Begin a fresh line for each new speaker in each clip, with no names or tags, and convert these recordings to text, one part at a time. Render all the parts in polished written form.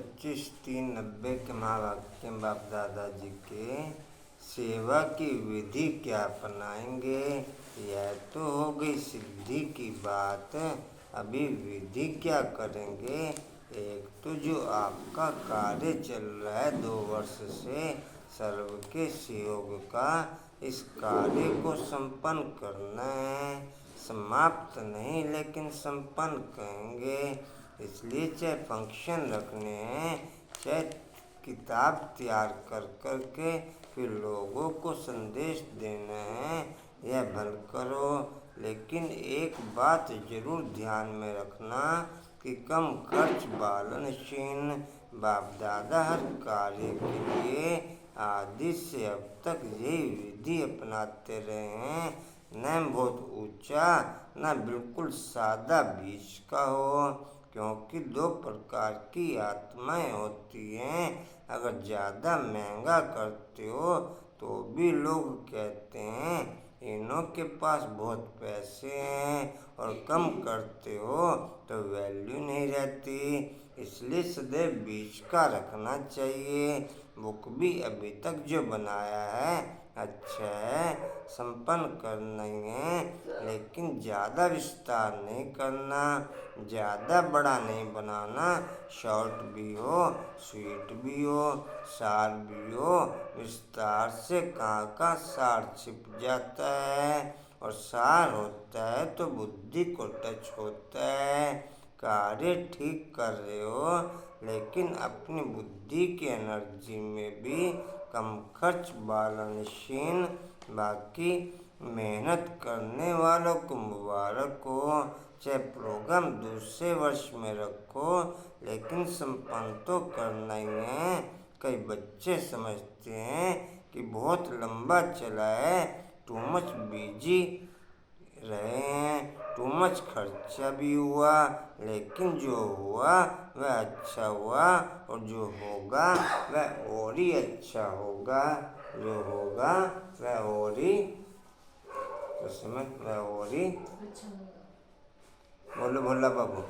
25/3/90 के महावाक्य में बाप दादाजी के सेवा की विधि क्या अपनाएंगे। यह तो हो गई सिद्धि की बात, अभी विधि क्या करेंगे। एक तो जो आपका कार्य चल रहा है 2 वर्ष से सर्व के सहयोग का, इस कार्य को संपन्न करना है। समाप्त नहीं लेकिन संपन्न कहेंगे। इसलिए चाहे फंक्शन रखने हैं, चाहे किताब तैयार कर कर के फिर लोगों को संदेश देना है, यह भल करो। लेकिन एक बात जरूर ध्यान में रखना कि कम खर्च बालनशीन। बाप दादा हर कार्य के लिए आदि से अब तक यही विधि अपनाते रहे हैं। न बहुत ऊंचा न बिल्कुल सादा बीच का हो, क्योंकि 2 प्रकार की आत्माएं होती हैं। अगर ज़्यादा महंगा करते हो तो भी लोग कहते हैं इन्हों के पास बहुत पैसे हैं, और कम करते हो तो वैल्यू नहीं रहती। इसलिए सदैव बीच का रखना चाहिए। बुक भी अभी तक जो बनाया है अच्छा है, संपन्न करना ही है, लेकिन ज़्यादा विस्तार नहीं करना, ज़्यादा बड़ा नहीं बनाना। शॉर्ट भी हो, स्वीट भी हो, सार भी हो। विस्तार से कहाँ सार छिप जाता है, और सार होता है तो बुद्धि को टच होता है। कार्य ठीक कर रहे हो, लेकिन अपनी बुद्धि की एनर्जी में भी कम खर्च बालनशीन। बाकी मेहनत करने वालों को मुबारक हो। चाहे प्रोग्राम दूसरे वर्ष में रखो, लेकिन संपन्न तो करना ही है। कई बच्चे समझते हैं कि बहुत लंबा चला है, टू मच बिजी रहे हैं, टू मच खर्चा भी हुआ, लेकिन जो हुआ वह अच्छा हुआ, और जो होगा वह और ही अच्छा होगा। जो होगा वह और ही वह और ही बोलो भोला बाबू।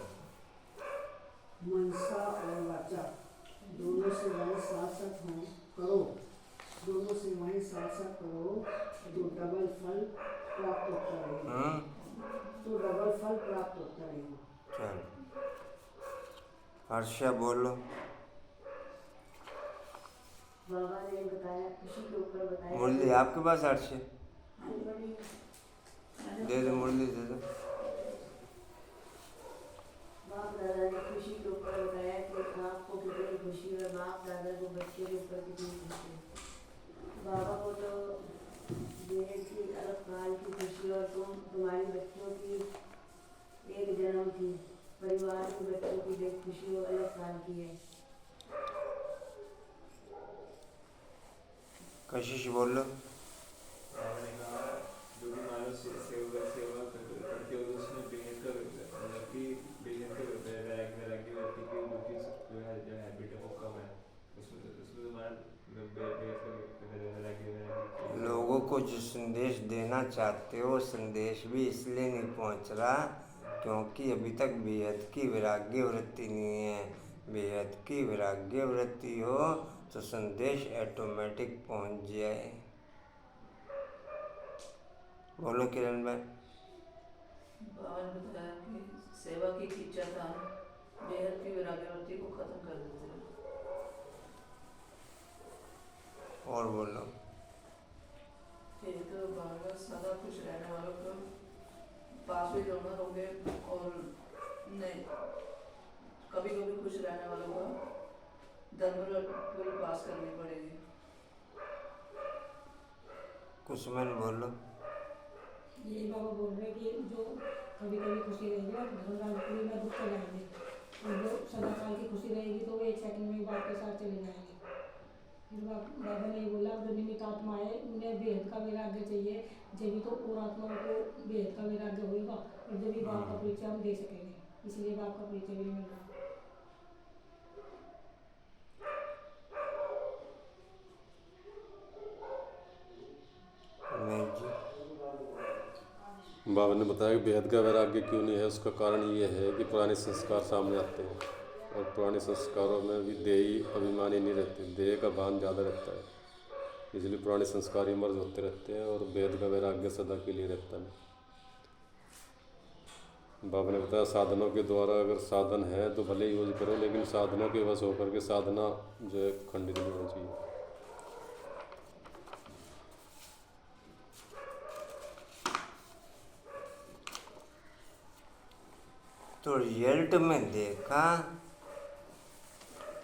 मनसा और वाचा दोनों सेवाएं साथ साथ करो, दोनों सेवाएं साथ साथ करो तो डबल फल प्राप्त होता रहेगा। तो डबल फल प्राप्त होता रहेगा।
चल हर्षा बोलो।
बाबा ने बताया, खुशी के ऊपर बताया।
मुरली आपके पास हर्षा? दे दो मुरली, दे दो।
बाप दादा ने खुशी के ऊपर बताया कि आपको कितनी खुशी है, बाप दादा को बच्चे के ऊपर कितनी खुशी है। बाबा को तो बेहद की अलग काल की खुशी, और तुम्हारी बच्चों की एक जन्म थी, परिवार के बच्चों की एक खुशी और अलग काल की है।
कशिश बोलो।
आपने कहा जो भी मानव सेवा करते हो उसमें बेहद का मतलब कि बेहद का वैराग्य व्यक्ति की जो है जो हैबिट है वो कम है, उसमें तुम्हारा वैराग्य।
लोगों को जो संदेश देना चाहते हो, संदेश भी इसलिए नहीं पहुंच रहा क्योंकि अभी तक बेहद की वैराग्य वृत्ति नहीं है। बेहद की वैराग्य वृत्ति हो तो संदेश ऑटोमेटिक पहुंच जाए। बोलो किरण भाई।
बाबा ने बताया कि सेवा की इच्छा था, बेहद की वैराग्यवृत्ति को खत्म कर देते हैं।
और बोलो।
तो बाबा सदा खुश रहने वालों को पास भी दोनों होंगे, और नहीं कभी कभी खुश रहने वालों को धर्म पूरी पास करनी पड़ेगी।
कुसुमन बोलो।
ये बाबा बोल रहे हैं कि जो कभी कभी खुशी रहेगी और धर्मराज में दुख चले जाएंगे, और जो सदा काल की खुशी रहेगी तो वो 1 सेकंड में बाप के साथ चले जाएंगे। फिर बाबा ने बोला जो निमित्त आत्मा है उन्हें बेहद का वैराग्य चाहिए, जब भी तो और आत्माओं को बेहद का वैराग्य होगा, और जब भी बाप का परिचय हम दे सकेंगे। इसलिए बाप का परिचय भी मिल रहा है।
बाबा ने बताया कि बेहद का वैराग्य क्यों नहीं है, उसका कारण ये है कि पुराने संस्कार सामने आते हैं। और पुराने संस्कारों में भी देही अभिमानी नहीं रहते, देह का भान ज़्यादा रहता है, इसलिए पुराने संस्कार इमर्ज होते रहते हैं और वेद का वैराग्य सदा के लिए रहता है। बाबा ने बताया साधनों के द्वारा अगर साधन है तो भले यूज करो, लेकिन साधनों के वश होकर के साधना जो है खंडित नहीं होनी चाहिए।
तो रिजल्ट में देखा,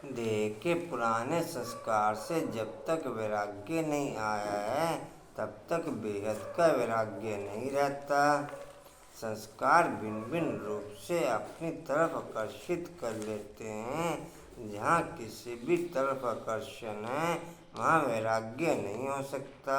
देह के पुराने संस्कार से जब तक वैराग्य नहीं आया है तब तक बेहद का वैराग्य नहीं रहता। संस्कार भिन्न भिन्न रूप से अपनी तरफ आकर्षित कर लेते हैं। जहाँ किसी भी तरफ आकर्षण है वहाँ वैराग्य नहीं हो सकता।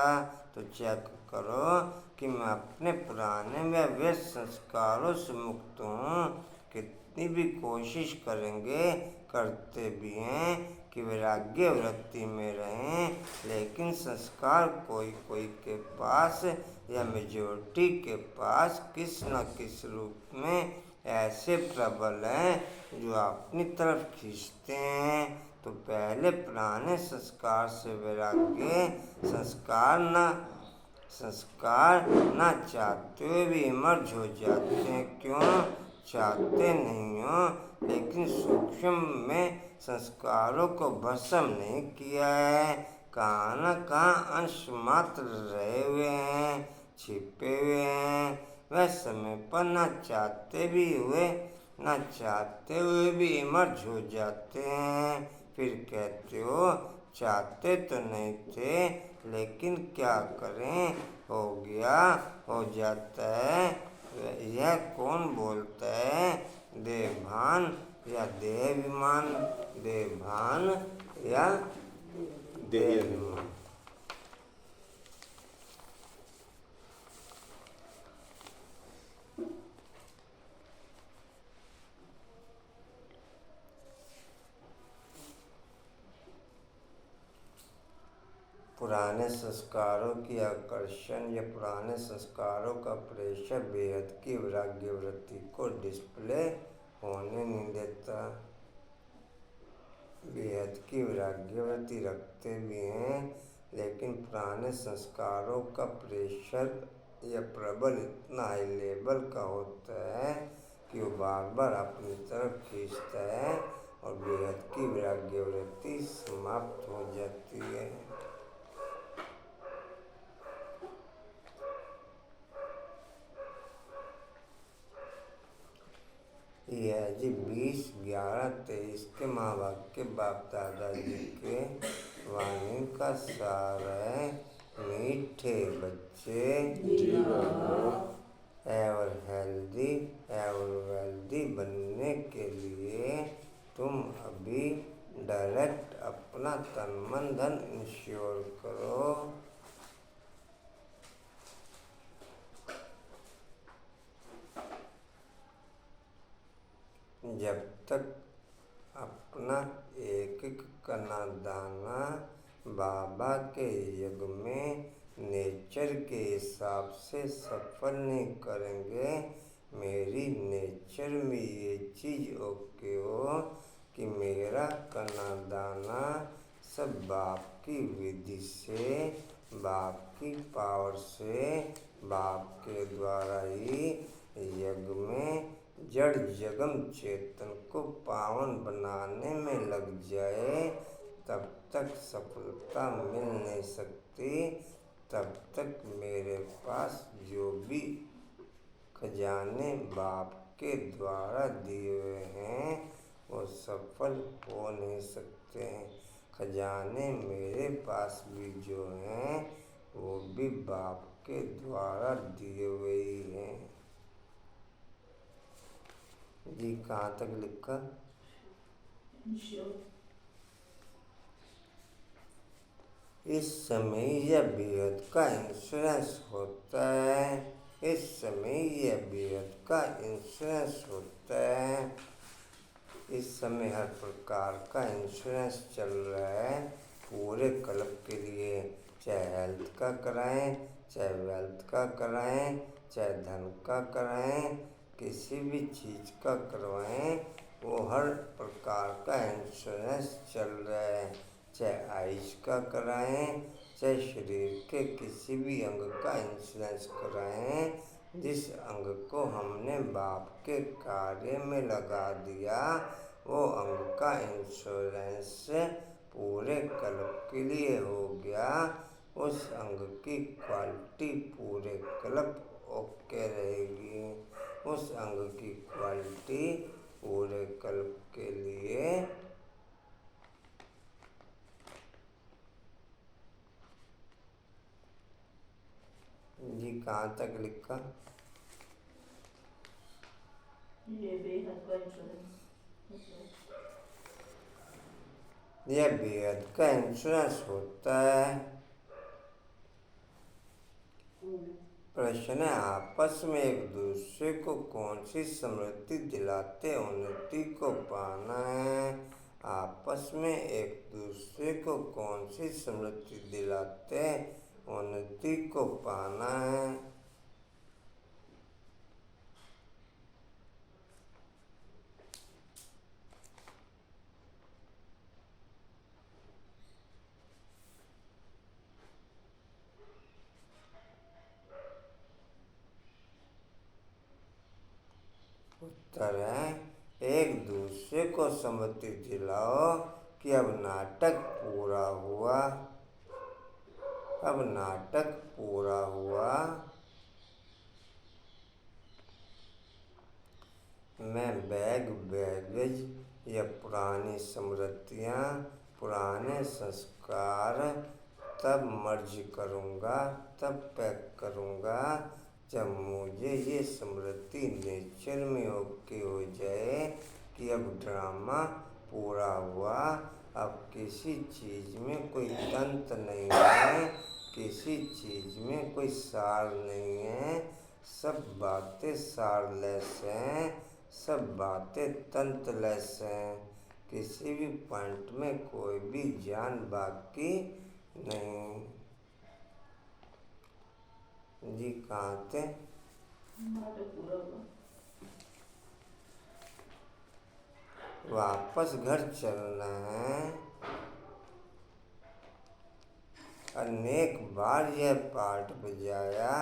तो चेक करो कि मैं अपने पुराने व व्यस्त संस्कारों से मुक्त हूँ। कितनी भी कोशिश करेंगे, करते भी हैं कि वैराग्य वृत्ति में रहें, लेकिन संस्कार कोई कोई के पास या मेजोरिटी के पास किस न किस रूप में ऐसे प्रबल हैं जो अपनी तरफ खींचते हैं। तो पहले पुराने संस्कार से वैराग्य, संस्कार ना चाहते हुए भी इमर्ज हो जाते हैं। क्यों चाहते नहीं हो, लेकिन सूक्ष्म में संस्कारों को भस्म नहीं किया है। कहाँ न कहाँ अंश मात्र रहे हुए हैं, छिपे हुए हैं। वह समय पर न चाहते हुए भी इमर्ज हो जाते हैं। फिर कहते हो चाहते तो नहीं थे, लेकिन क्या करें, हो गया, हो जाता है। यह कौन बोलता है, देहभान या देहाभिमान? देहभान या देहाभिमान? पुराने संस्कारों की आकर्षण या पुराने संस्कारों का प्रेशर बेहद की वैराग्य वृत्ति को डिस्प्ले होने नहीं देता। बेहद की वैराग्य वृत्ति रखते भी हैं, लेकिन पुराने संस्कारों का प्रेशर या प्रबल इतना हाई लेवल का होता है कि वो बार बार अपनी तरफ खींचता है और बेहद की वैराग्य वृत्ति समाप्त हो जाती है। यह जी 20/11/23 के महावाक्य बाप दादाजी के वाणी का सार है। मीठे बच्चे एवर हेल्दी एवर वेल्दी बनने के लिए तुम अभी डायरेक्ट अपना तन मन धन इंश्योर करो। जब तक अपना एक एक कना दाना बाबा के युग में नेचर के हिसाब से सफल नहीं करेंगे, मेरी नेचर में ये चीज़ ओके हो कि मेरा कना दाना सब बाप की विधि से, बाप की पावर से, बाप के द्वारा ही यज्ञ में जड़ जगम चेतन को पावन बनाने में लग जाए, तब तक सफलता मिल नहीं सकती। तब तक मेरे पास जो भी खजाने बाप के द्वारा दिए हुए हैं वो सफल हो नहीं सकते हैं। खजाने मेरे पास भी जो हैं वो भी बाप के द्वारा दिए हुए ही हैं। जी कहाँ तक लिखा? इस समय यह बेहद का इंश्योरेंस होता है। इस समय यह बेहद का इंश्योरेंस होता है। इस समय हर प्रकार का इंश्योरेंस चल रहा है पूरे क्लब के लिए, चाहे हेल्थ का कराएं, चाहे वेल्थ का कराएं, चाहे धन का कराएं, किसी भी चीज़ का करवाएं, वो हर प्रकार का इंश्योरेंस चल रहा है, चाहे आयुष का कराएं, चाहे शरीर के किसी भी अंग का इंश्योरेंस कराएं। जिस अंग को हमने बाप के कार्य में लगा दिया, वो अंग का इंश्योरेंस पूरे कल्प के लिए हो गया। उस अंग की क्वालिटी पूरे कल्प ओके रहेगी। उस अंग की क्वालिटी पूरे कल्प के लिए जी कहाँ तक लिखा?
ये बेहद का इंश्योरेंस
यह बेहद का इंश्योरेंस होता है। प्रश्न है, आपस में एक दूसरे को कौन सी स्मृति दिलाते उन्नति को पाना है? आपस में एक दूसरे को कौन सी स्मृति दिलाते उन्नति को पाना है? उत्तर है, एक दूसरे को स्मृति दिलाओ कि अब नाटक पूरा हुआ। अब नाटक पूरा हुआ। मैं बैगेज या पुरानी स्मृतियाँ, पुराने संस्कार तब मर्ज करूँगा, तब पैक करूँगा जब मुझे ये स्मृति नेचर में ओके हो जाए कि अब ड्रामा पूरा हुआ। अब किसी चीज़ में कोई तंत्र नहीं है, किसी चीज़ में कोई सार नहीं है, सब बातें सारलेस हैं, सब बातें तंत्रलेस हैं। किसी भी पॉइंट में कोई भी ज्ञान बाकी नहीं। जी कहाँ थे?
नाटक पूरा हुआ।
वापस घर चलना है। अनेक बार यह पाठ बजाया।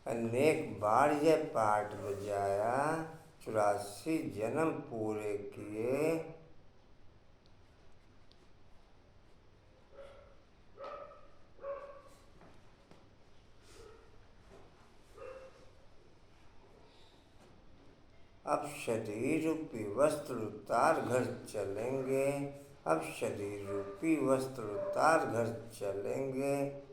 अनेक बार यह पाठ बजाया, 84 जन्म पूरे किए। अब शरीर रूपी वस्त्र उतार घर चलेंगे। अब शरीर रूपी वस्त्र उतार घर चलेंगे।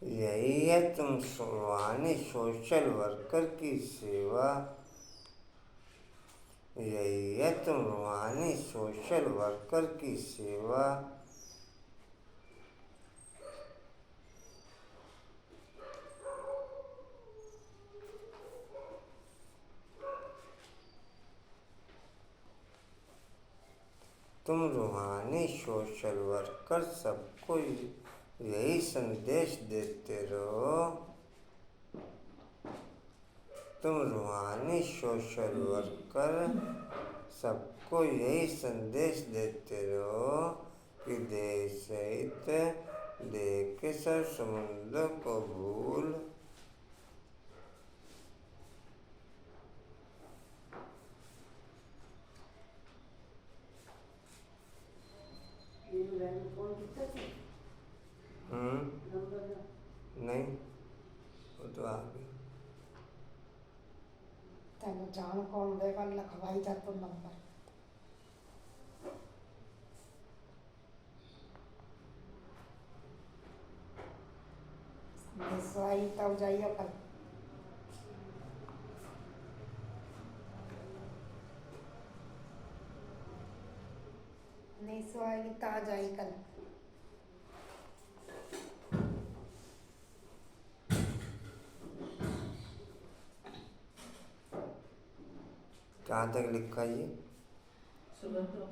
यही है तुम रूहानी सोशल वर्कर की सेवा। यही है तुम रूहानी सोशल वर्कर की सेवा। तुम रूहानी सोशल वर्कर सबको यही संदेश देते रहो। तुम रूहानी सोशल वर्कर सबको यही संदेश देते रहो कि देह सहित देह के सब समुद्र को भूल
फोन कितना था? नंबर
नहीं, वो तो आ गई।
तेन जान कौन देगा, लिखवाई जा तो नंबर। आई तब जाइए कल। नहीं सो आएगी तो आ जाएगी कल।
कहाँ तक लिखा ये?
सुगंध हो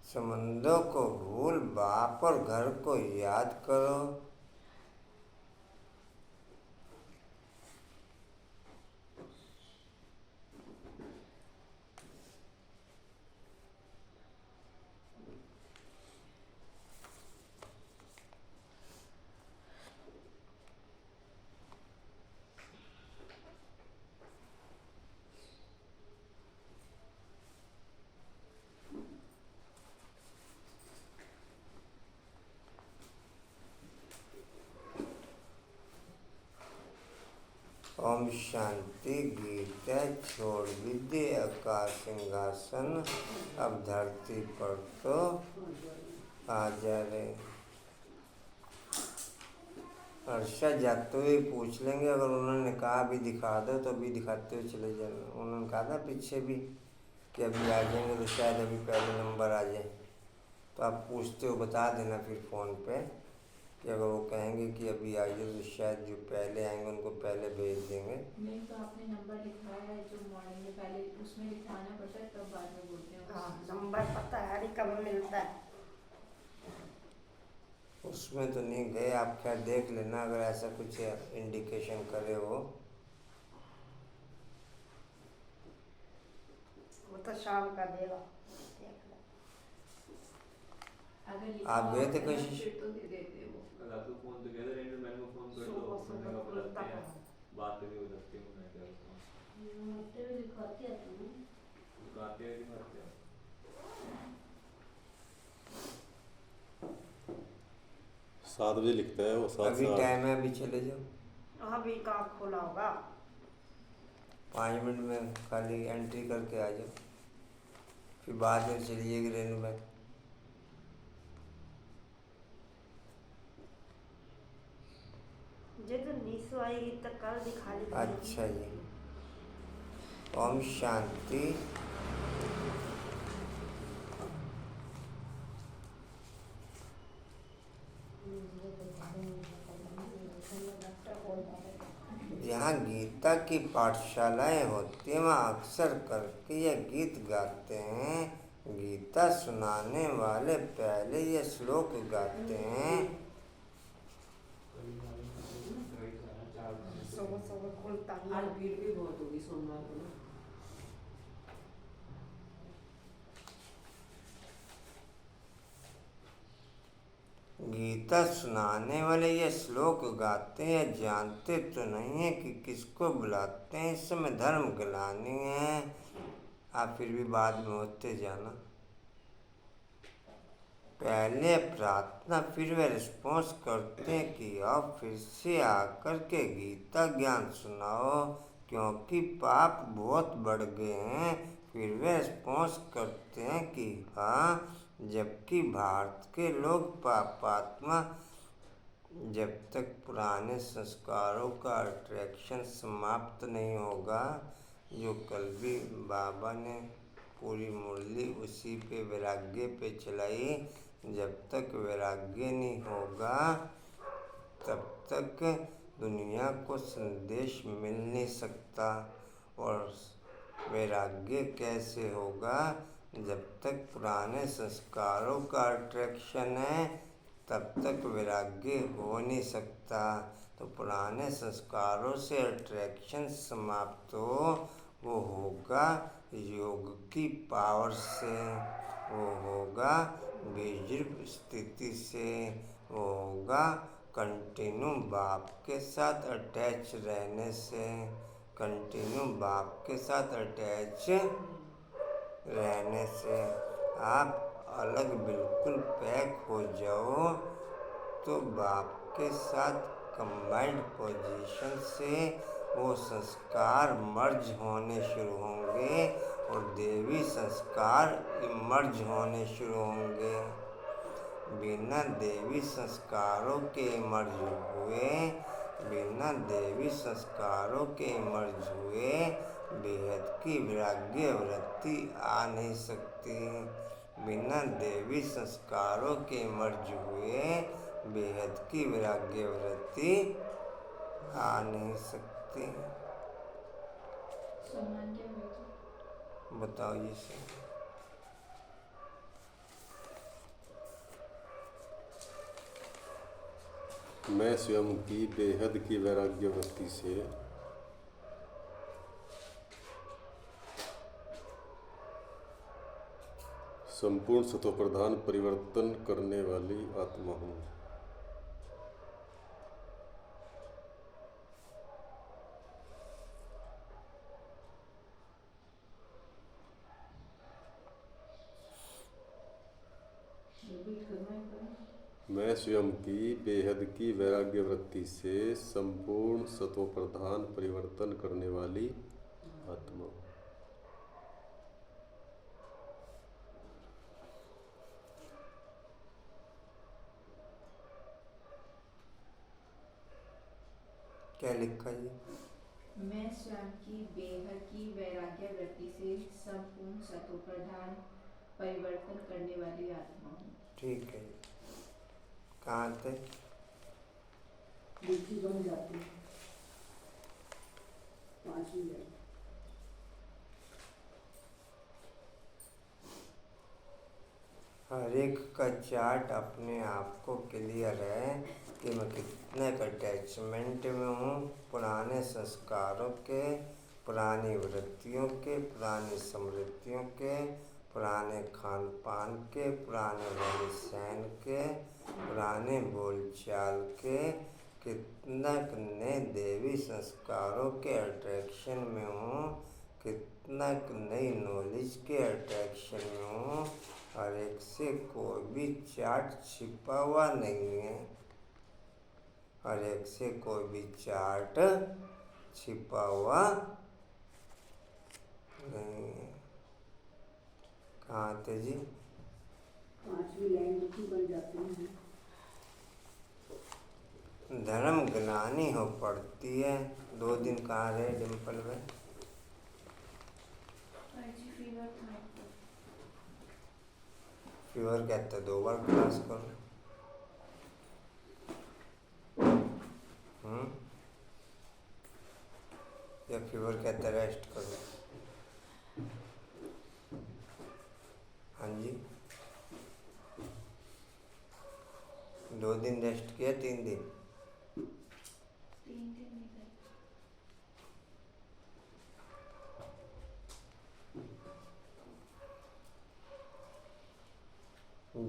संबंधों को भूल, बाप और घर को याद करो। ओम शांति। गीता छोड़ विद्या का सिंहासन, अब धरती पर तो आ जा रे। अर्षा जाते हुए पूछ लेंगे, अगर उन्होंने कहा अभी दिखा दो तो अभी दिखाते हुए चले जाना। उन्होंने कहा था पीछे भी कि अभी आ जाएंगे तो शायद अभी पहले नंबर आ जाए, तो आप पूछते हो बता देना फिर फ़ोन पे कि अगर वो कहेंगे कि अभी आ जाए तो शायद जो पहले आएंगे उनको पहले भेज देंगे।
नहीं तो आपने नंबर लिखवाया है जो मॉर्निंग में पहले उसमें लिखवाना पड़ता है, तब बाद में बोलते हैं।
हाँ नंबर पता है अभी कब मिलता है।
उसमें तो नहीं गए आप, खैर देख लेना अगर ऐसा कुछ इंडिकेशन करे वो
तो शाम का देगा।
अगर
आप गए थे
लिखा होता है
कशिश?
फिर तो दे देते वो।
कल आपको फोन तो किया था, रेंजर मैन को फोन कर दो, उन्होंने कहा बुलाते हैं, बातें भी हो सकती है। उन्होंने क्या बताऊं,
दिखाती है तुम
दिखाते हैं दिखाते हैं।
7 बजे लिखता है वो, 7
अभी
से 8।
टाइम है, अभी चले जाओ।
अभी कहाँ खोला होगा।
5 मिनट में खाली एंट्री करके आ जाओ, फिर बाद में चलिएगी रेनू में।
जो नीसू आएगी तो कल दिखा ली।
अच्छा जी। ओम शांति। यहाँ गीता की पाठशालाएं होती हैं, वहाँ अक्सर करके ये गीत गाते हैं। गीता सुनाने वाले पहले ये श्लोक गाते हैं।
सुबह खुलता
आज भीड़ भी बहुत होगी सोमवार को ना।
गीता सुनाने वाले ये श्लोक गाते हैं, जानते तो नहीं है कि किसको बुलाते हैं। इस समय धर्म गिलानी है, आप फिर भी बाद में होते जाना। पहले प्रार्थना फिर वे रिस्पॉन्स करते हैं कि आप फिर से आकर के गीता ज्ञान सुनाओ क्योंकि पाप बहुत बढ़ गए हैं। फिर वे रिस्पॉन्स करते हैं कि हाँ, जबकि भारत के लोग पापात्मा। जब तक पुराने संस्कारों का अट्रैक्शन समाप्त नहीं होगा, जो कल भी बाबा ने पूरी मुरली उसी पे वैराग्य पे चलाई, जब तक वैराग्य नहीं होगा तब तक दुनिया को संदेश मिल नहीं सकता। और वैराग्य कैसे होगा? जब तक पुराने संस्कारों का अट्रैक्शन है तब तक वैराग्य हो नहीं सकता। तो पुराने संस्कारों से अट्रैक्शन समाप्त हो, वो होगा योग की पावर से, वो होगा विजृंभ स्थिति से, वो होगा कंटिन्यू बाप के साथ अटैच रहने से। कंटिन्यू बाप के साथ अटैच रहने से आप अलग बिल्कुल पैक हो जाओ तो बाप के साथ कंबाइंड पोजीशन से वो संस्कार मर्ज होने शुरू होंगे और देवी संस्कार इमर्ज होने शुरू होंगे। बिना देवी संस्कारों के इमर्ज हुए बेहद की वैराग्य वृत्ति आ नहीं सकती। बिना देवी संस्कारों के इमर्ज हुए बेहद की वैराग्य वृत्ति आ नहीं सकती।
सम्मान क्या हुआ?
बताओ ये सर।
मैं स्वयं की बेहद की वैराग्य वृत्ति से संपूर्ण सत्वप्रधान परिवर्तन करने वाली आत्मा हूँ। मैं स्वयं की बेहद की वैराग्य वृत्ति से संपूर्ण सत्वप्रधान परिवर्तन करने वाली आत्मा।
क्या लिखा जी?
मैं स्वयं की बेहद की वैराग्य वृत्ति से संपूर्ण सत्वप्रधान परिवर्तन करने वाली आत्मा हूँ।
ठीक है। कहाँ थे?
दुखी बन जाते हैं। 5वीं लाइन।
हर एक का चार्ट अपने आप को क्लियर है कि मैं कितने का अटैचमेंट में हूँ, पुराने संस्कारों के, पुरानी वृत्तियों के, पुरानी स्मृतियों के, पुराने खान पान के, पुराने रहन सहन के, पुराने बोलचाल के, कितना नए देवी संस्कारों के अट्रैक्शन में हूँ, कितना नई नॉलेज के अट्रैक्शन में हूँ। हर एक से कोई भी चार्ट छिपा हुआ नहीं है। हर एक से कोई भी चार्ट छिपा हुआ नहीं है। कहाँ थे जी?
5वीं लाइन। दुखी बन जाते हैं।
धर्म ग्लानि हो पड़ती है। 2 दिन कहाँ रहे डिम्पल में?
फीवर था।
फीवर कहते 2 बार क्लास करो। या फीवर कहते रेस्ट करो। हाँ जी। 2 दिन रेस्ट किया, 3 दिन?
3 दिन नहीं गए।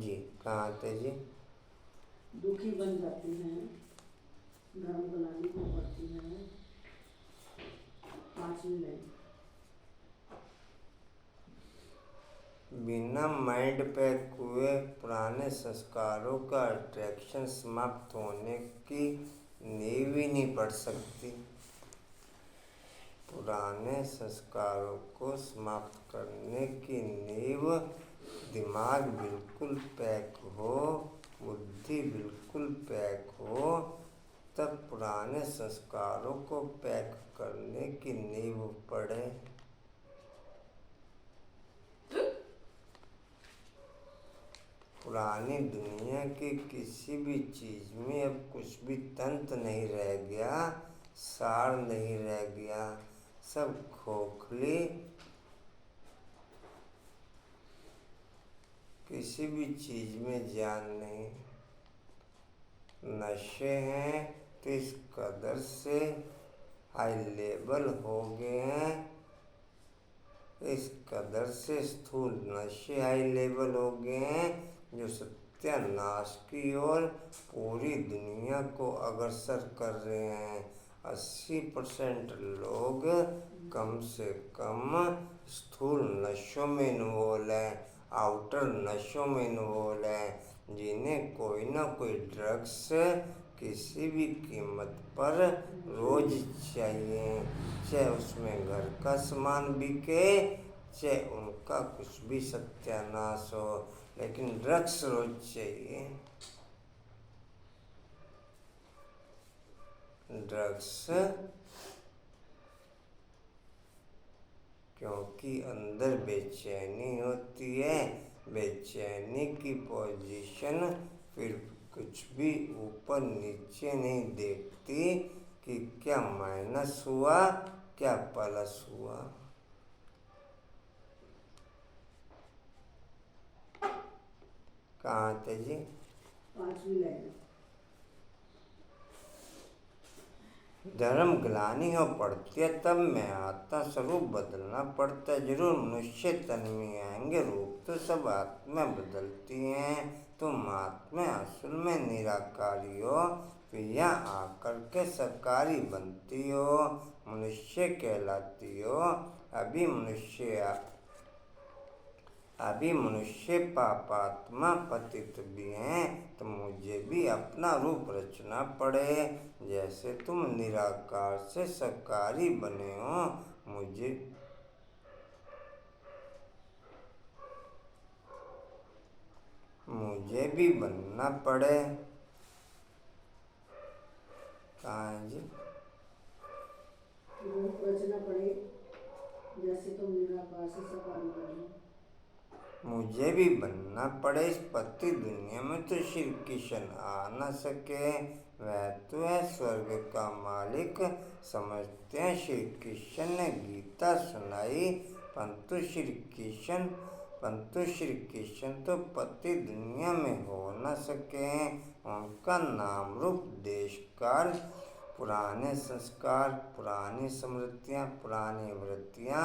जी। कहाँ थे जी?
दुखी बन जाते हैं। धर्म ग्लानि हो पड़ती है। 5वीं लाइन।
बिना माइंड पैक हुए पुराने संस्कारों का अट्रैक्शन समाप्त होने की नींव ही नहीं पड़ सकती। पुराने संस्कारों को समाप्त करने की नींव दिमाग बिल्कुल पैक हो, बुद्धि बिल्कुल पैक हो, तब पुराने संस्कारों को पैक करने की नींव पड़े। पुरानी दुनिया की किसी भी चीज में अब कुछ भी तंत्र नहीं रह गया, सार नहीं रह गया, सब खोखली। किसी भी चीज में जान नहीं। नशे हैं तो इस कदर से हाई लेवल हो गए हैं, इस कदर से स्थूल नशे हाई लेवल हो गए हैं जो सत्यानाश की ओर पूरी दुनिया को अग्रसर कर रहे हैं। 80% लोग कम से कम स्थूल नशों में इन्वॉल्व हैं। आउटर नशों में इन्वॉल्व हैं, जिन्हें कोई ना कोई ड्रग्स किसी भी कीमत पर रोज चाहिए, चाहे उसमें घर का सामान बिके, चाहे उनका कुछ भी सत्यानाश हो, लेकिन ड्रग्स रोज चाहिए। ड्रग्स क्योंकि अंदर बेचैनी होती है, बेचैनी की पोजीशन फिर कुछ भी ऊपर नीचे नहीं देखती कि क्या माइनस हुआ क्या प्लस हुआ। कहाँ थे जी?
5वीं लाइन।
धर्म ग्लानि हो पड़ती है तब मैं आता, स्वरूप बदलना पड़ता है जरूर, मनुष्य तन में आएंगे रूप तो सब आत्मा बदलती हैं। तुम आत्मा असल में निराकारी हो, फिर यहाँ आकर के सकारी बनती हो, मनुष्य कहलाती हो। अभी मनुष्य पापात्मा पतित भी हैं, तो मुझे भी अपना रूप रचना पड़े। जैसे तुम निराकार से सकारी बने हो, मुझे भी बनना पड़े। कहाँ है जी?
रूप रचना पड़े, जैसे तुम निराकार से सकारी बने।
मुझे भी बनना पड़े इस पति दुनिया में, तो श्री कृष्ण आ न सके। वह तो है स्वर्ग का मालिक, समझते हैं श्री कृष्ण ने गीता सुनाई, परंतु श्री कृष्ण तो पति दुनिया में हो न सके। उनका नाम रूप देश काल, पुराने संस्कार, पुरानी स्मृतियाँ, पुरानी वृत्तियाँ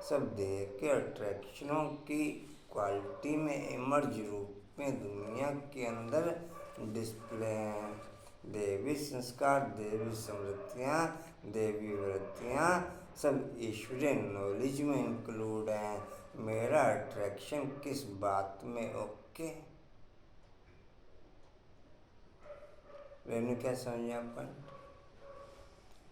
सब देह के अट्रैक्शनों की क्वालिटी में इमर्ज रूप में दुनिया के अंदर डिस्प्ले हैं। देवी संस्कार, देवी स्मृतियाँ, देवी वृत्तियाँ सब ईश्वरीय नॉलेज में इंक्लूड हैं। मेरा अट्रैक्शन किस बात में? ओके, रेनू क्या समझे अपन?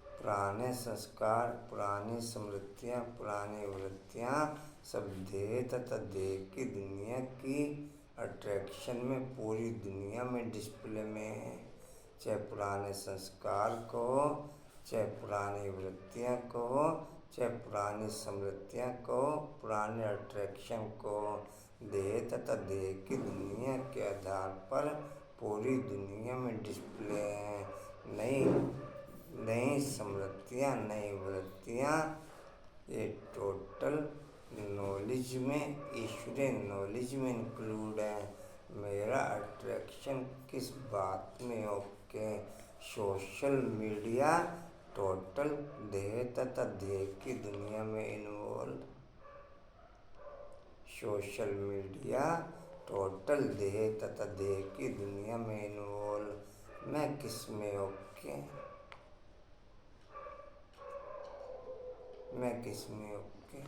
पुराने संस्कार, पुरानी स्मृतियाँ, पुरानी वृत्तियाँ सब देह तथा देह की दुनिया की अट्रैक्शन में पूरी दुनिया में डिस्प्ले में है। चाहे पुराने संस्कार को, चाहे पुरानी वृत्तियाँ को, चाहे पुरानी स्मृतियाँ को, पुराने अट्रैक्शन को, देह तथा देह की दुनिया के आधार पर पूरी दुनिया में डिस्प्ले हैं। नई स्मृतियाँ, नई वृत्तियाँ, ये टोटल नॉलेज में, ईश्वरीय नॉलेज में इंक्लूड है। मेरा अट्रैक्शन किस बात में? ओके, सोशल मीडिया टोटल देह तथा देह की दुनिया में इन्वॉल्व। सोशल मीडिया टोटल देह तथा देह की दुनिया में इन्वॉल्व। मैं किस में? ओके, मैं किस में? ओके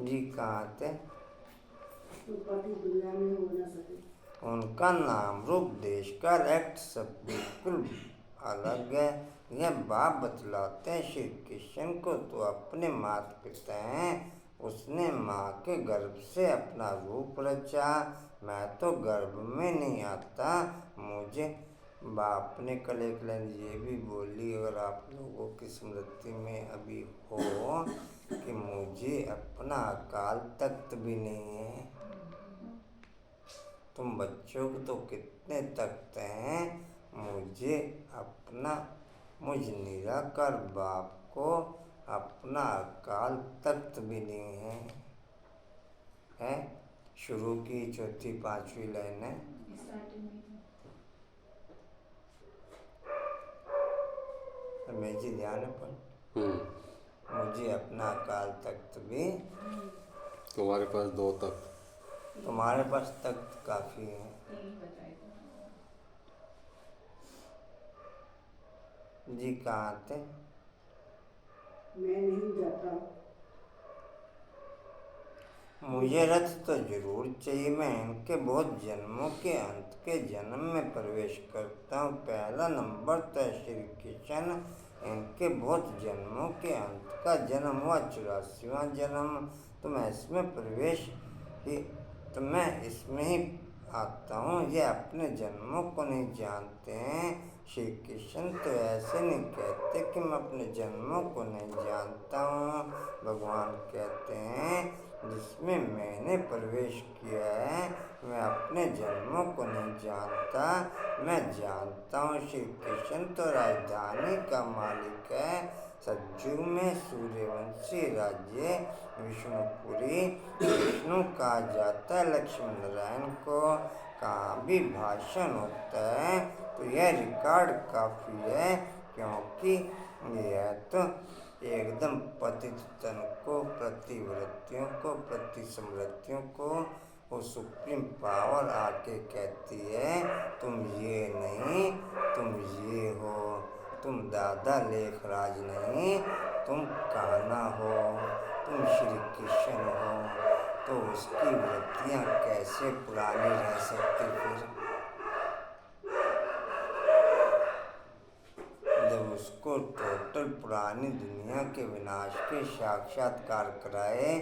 जी। कहाँ थे?
तो पति दुनिया में हो न सके।
उनका नाम रूप देश का एक्ट सब बिल्कुल अलग है। यह बाप बतलाते हैं श्री कृष्ण को तो अपने माता पिता हैं, उसने माँ के गर्भ से अपना रूप रचा। मैं तो गर्भ में नहीं आता। मुझे बाप ने कल एक लाइन ये भी बोली, अगर आप लोगों की स्मृति में अभी हो, कि मुझे अपना अकाल तख्त भी नहीं है। तुम बच्चों को तो कितने तख्त हैं, मुझ निराकार बाप को अपना अकाल तख्त भी नहीं है। शुरू की चौथी 5वीं लाइन है। मेजी ध्यान पर मुझे अपना अकाल तख्त भी।
तुम्हारे पास 2 तख्त,
तुम्हारे पास तख्त काफी है। जी कहाँ थे?
मैं नहीं जाता।
मुझे रथ तो जरूर चाहिए। मैं इनके बहुत जन्मों के अंत के जन्म में प्रवेश करता हूँ। पहला नंबर तो है श्री कृष्ण। इनके बहुत जन्मों के अंत का जन्म हुआ 84वां जन्म। तो मैं इसमें ही आता हूँ। ये अपने जन्मों को नहीं जानते हैं। श्री कृष्ण तो ऐसे नहीं कहते कि मैं अपने जन्मों को नहीं जानता हूँ। भगवान कहते हैं जिसमें मैंने प्रवेश किया है मैं अपने जन्मों को नहीं जानता। मैं जानता हूँ श्री कृष्ण तो राजधानी का मालिक है। सतयुग में सूर्यवंशी राज्य विष्णुपुरी विष्णु कहा जाता है लक्ष्मी नारायण को। कहाँ भी भाषण होता है तो यह रिकॉर्ड काफ़ी है, क्योंकि यह तो एकदम पतित तन को, प्रतिवृत्तियों को, प्रतिस्मृतियों को वो सुप्रीम पावर आके कहती है तुम ये नहीं, तुम ये हो, तुम दादा लेखराज नहीं, तुम कान्हा हो, तुम श्री कृष्ण हो। तो उसकी वृत्तियाँ कैसे पुरानी रह सकती फिर? जब उसको टोटल पुरानी दुनिया के विनाश के साक्षात्कार कराए,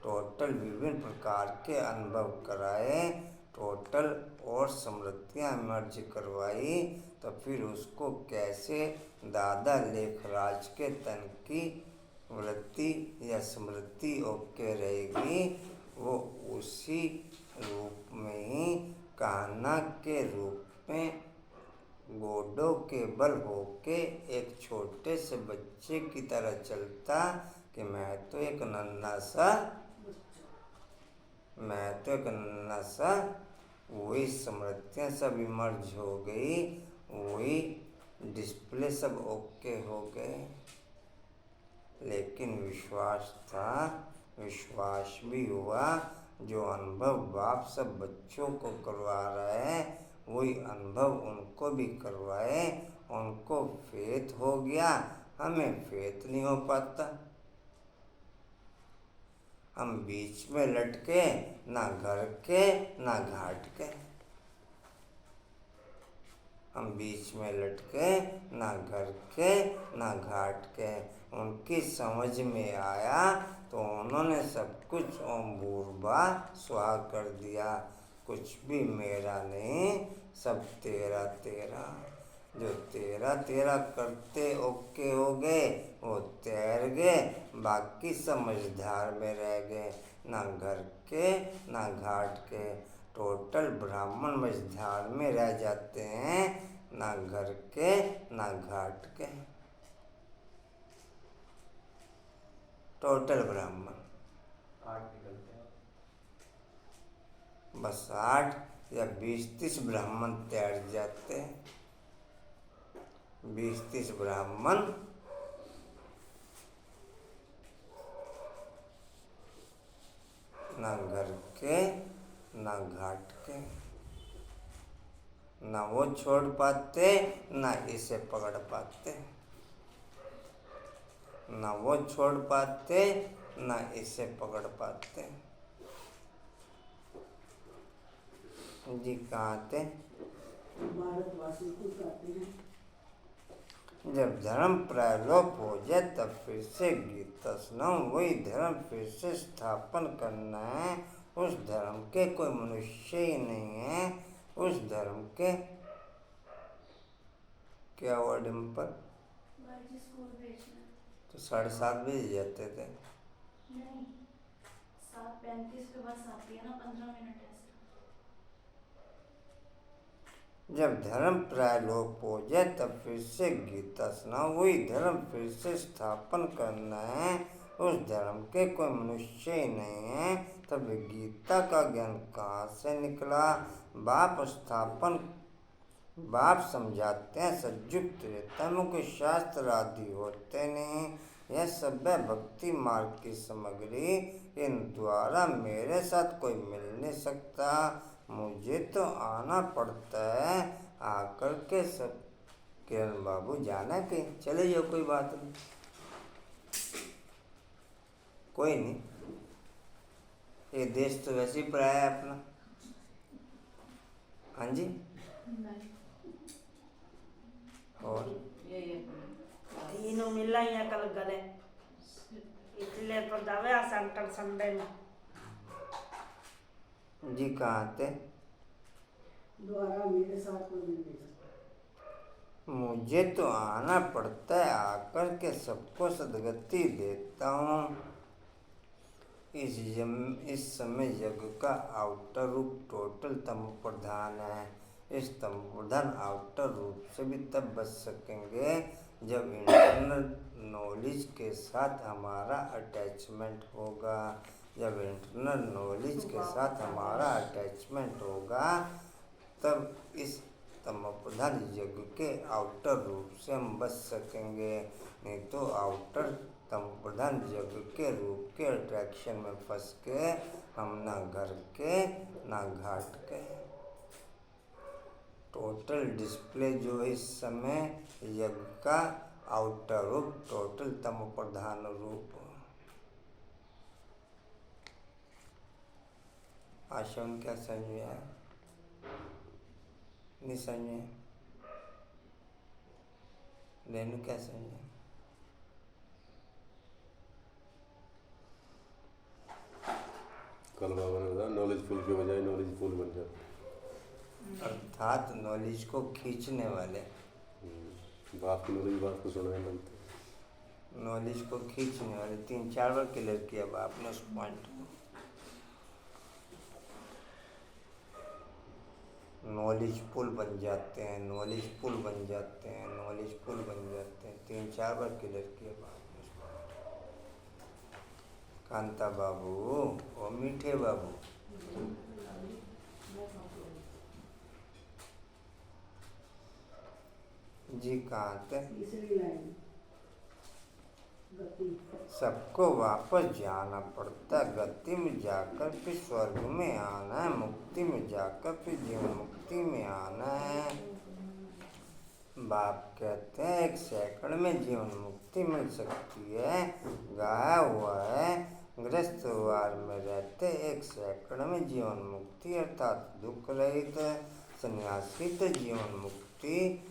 टोटल विभिन्न प्रकार के अनुभव कराए, टोटल और स्मृतियाँ मर्ज करवाई, तो फिर उसको कैसे दादा लेखराज के तन की वृत्ति या स्मृति ओके रहेगी? वो उसी रूप में ही कान्हा के रूप में गोडों के बल होके एक छोटे से बच्चे की तरह चलता कि मैं तो एक नन्हा सा वही स्मृतियाँ सब इमर्ज हो गई, वही डिस्प्ले सब ओके हो गए। लेकिन विश्वास था, विश्वास भी हुआ। जो अनुभव बाप सब बच्चों को करवा रहा है वही अनुभव उनको भी करवाए। उनको फेथ हो गया, हमें फेथ नहीं हो पाता। हम बीच में लटके, ना घर के ना घाट के। हम बीच में लटके, ना घर के ना घाट के। उनकी समझ में आया तो उन्होंने सब कुछ ओम भूर्भुवः स्वाहा कर दिया। कुछ भी मेरा नहीं, सब तेरा तेरा। जो तेरा तेरा करते ओके हो गए वो तैर गए, बाकी समझदार में रह गए। ना घर के ना घाट के, टोटल ब्राह्मण मझधार में रह जाते हैं, ना घर के ना घाट के, टोटल ब्राह्मण।
8 निकलते हैं।
बस 8 या 20-30 ब्राह्मण तैर जाते हैं। 20-30 ब्राह्मण ना घर के ना घाट के, ना वो छोड़ पाते ना इसे पकड़ पाते। ना वो छोड़ पाते ना इसे पकड़ पाते। जी कहाँ थे?
भारतवासी को कहते हैं
जब धर्म प्रायलोप हो जाए तब फिर से गीता सुनाऊं। वही धर्म फिर से स्थापन करना है। उस धर्म के कोई मनुष्य ही नहीं है। उस धर्म के क्या हुआ डिम्पल?
स्कूल भेजना
तो 7:30 बजे जाते थे।
नहीं, 7:35 पे बस आती है ना, 15 मिनट ऐसे।
जब धर्म प्रायलोप हो जाए तब फिर से गीता सुनाओ। वही धर्म फिर से स्थापन करना है। उस धर्म के कोई मनुष्य ही नहीं है। तब गीता का ज्ञान कहाँ से निकला? बाप समझाते हैं सतयुग त्रेता में कोई शास्त्र आदि होते नहीं। यह सब है भक्ति मार्ग की सामग्री। इन द्वारा मेरे साथ कोई मिल नहीं सकता। मुझे तो आना पड़ता है। आकर के सब किरण बाबू जाना कि चले जाओ, कोई बात नहीं, कोई नहीं। ये देश तो वैसे ही पराया है अपना। हाँ जी।
नहीं
और
यही है
तीनों मिला ही कल गले इसलिए तो जावे सेंटर संडे में
जी कहाँ थे?
दोबारा मेरे साथ कोई नहीं मिल सकता।
मुझे तो आना पड़ता है, आकर के सबको सदगति देता हूँ। इस समय यज्ञ का आउटर रूप टोटल तम प्रधान है। इस तम प्रधान आउटर रूप से भी तब बच सकेंगे जब इंटरनल नॉलेज के साथ हमारा अटैचमेंट होगा। जब इंटरनल नॉलेज के साथ हमारा अटैचमेंट होगा तब इस तम प्रधान यज्ञ के आउटर रूप से हम बच सकेंगे। नहीं तो आउटर तम प्रधान यज्ञ के रूप के अट्रैक्शन में फंस के हम ना घर के ना घाट के। टोटल डिस्प्ले जो इस समय यज्ञ का आउटर रूप टोटल तम प्रधान रूप। आश्रम क्या समझ में आया? नहीं समझ में? रेणु क्या समझ में?
कल बाबा ने बताया नॉलेज फुल के बजाय नॉलेज फुल बन जाता।
अर्थात नॉलेज को खींचने वाले,
बाप की नॉलेज बाप को सुनाने लगते।
नॉलेज को खींचने वाले 3-4 बार क्लियर किया बाप ने उस पॉइंट को। नॉलेज पुल बन जाते हैं, नॉलेज पुल बन जाते हैं, नॉलेज पुल बन जाते हैं। 3-4 बार क्लियर किया बाप ने उस पॉइंट को। कांता बाबू और मीठे बाबू, जी कहाँ थे?
तीसरी लाइन गति।
सबको वापस जाना पड़ता है। गति में जाकर फिर स्वर्ग में आना है, मुक्ति में जाकर फिर जीवन मुक्ति में आना है। बाप कहते हैं 1 सेकंड में जीवन मुक्ति मिल सकती है। गाया हुआ है गृहस्थवार में रहते 1 सेकंड में जीवन मुक्ति अर्थात दुख रहित सन्यासी तो जीवन मुक्ति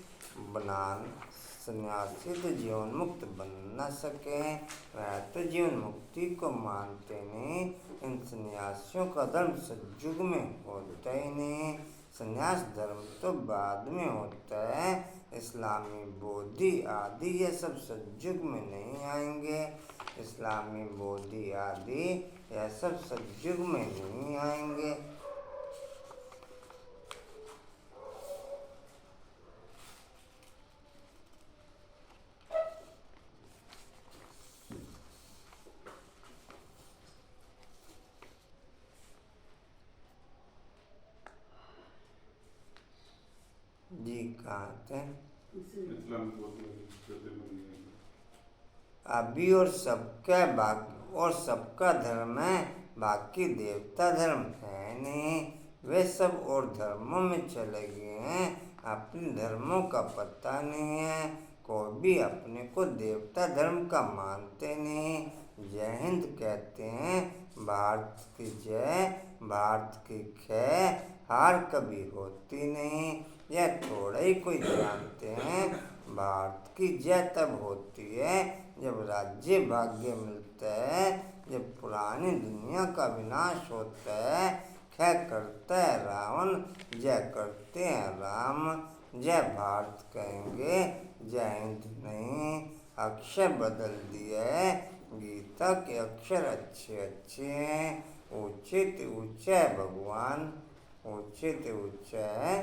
सन्यासी तो जीवन मुक्त बन न सके। वह तो जीवन मुक्ति को मानते नहीं। इन सन्यासियों का धर्म सतयुग में होता ही नहीं। सन्यास धर्म तो बाद में होता है। इस्लामी बोधि आदि ये सब सतयुग में नहीं आएंगे। इस्लामी बोधि आदि यह सब सतयुग में नहीं आएंगे। जी कहाँ थे? अभी और सबका धर्म है, बाकी देवता धर्म है नहीं। वे सब और धर्मों में चले गए हैं, अपने धर्मों का पता नहीं है। कोई भी अपने को देवता धर्म का मानते नहीं। जय हिंद कहते हैं, भारत की जय, भारत की खै, हार कभी होती नहीं। यह थोड़ा ही कोई जानते हैं। भारत की जय तब होती है जब राज्य भाग्य मिलता है, जब पुरानी दुनिया का विनाश होता है। खै करता है रावण, जय करते हैं राम। जय भारत कहेंगे, जय हिंद नहीं। अक्षर बदल दिए है, गीता के अक्षर अच्छे अच्छे हैं। ऊंचे ते ऊंचा है भगवान, ऊंचे ते ऊंचा है।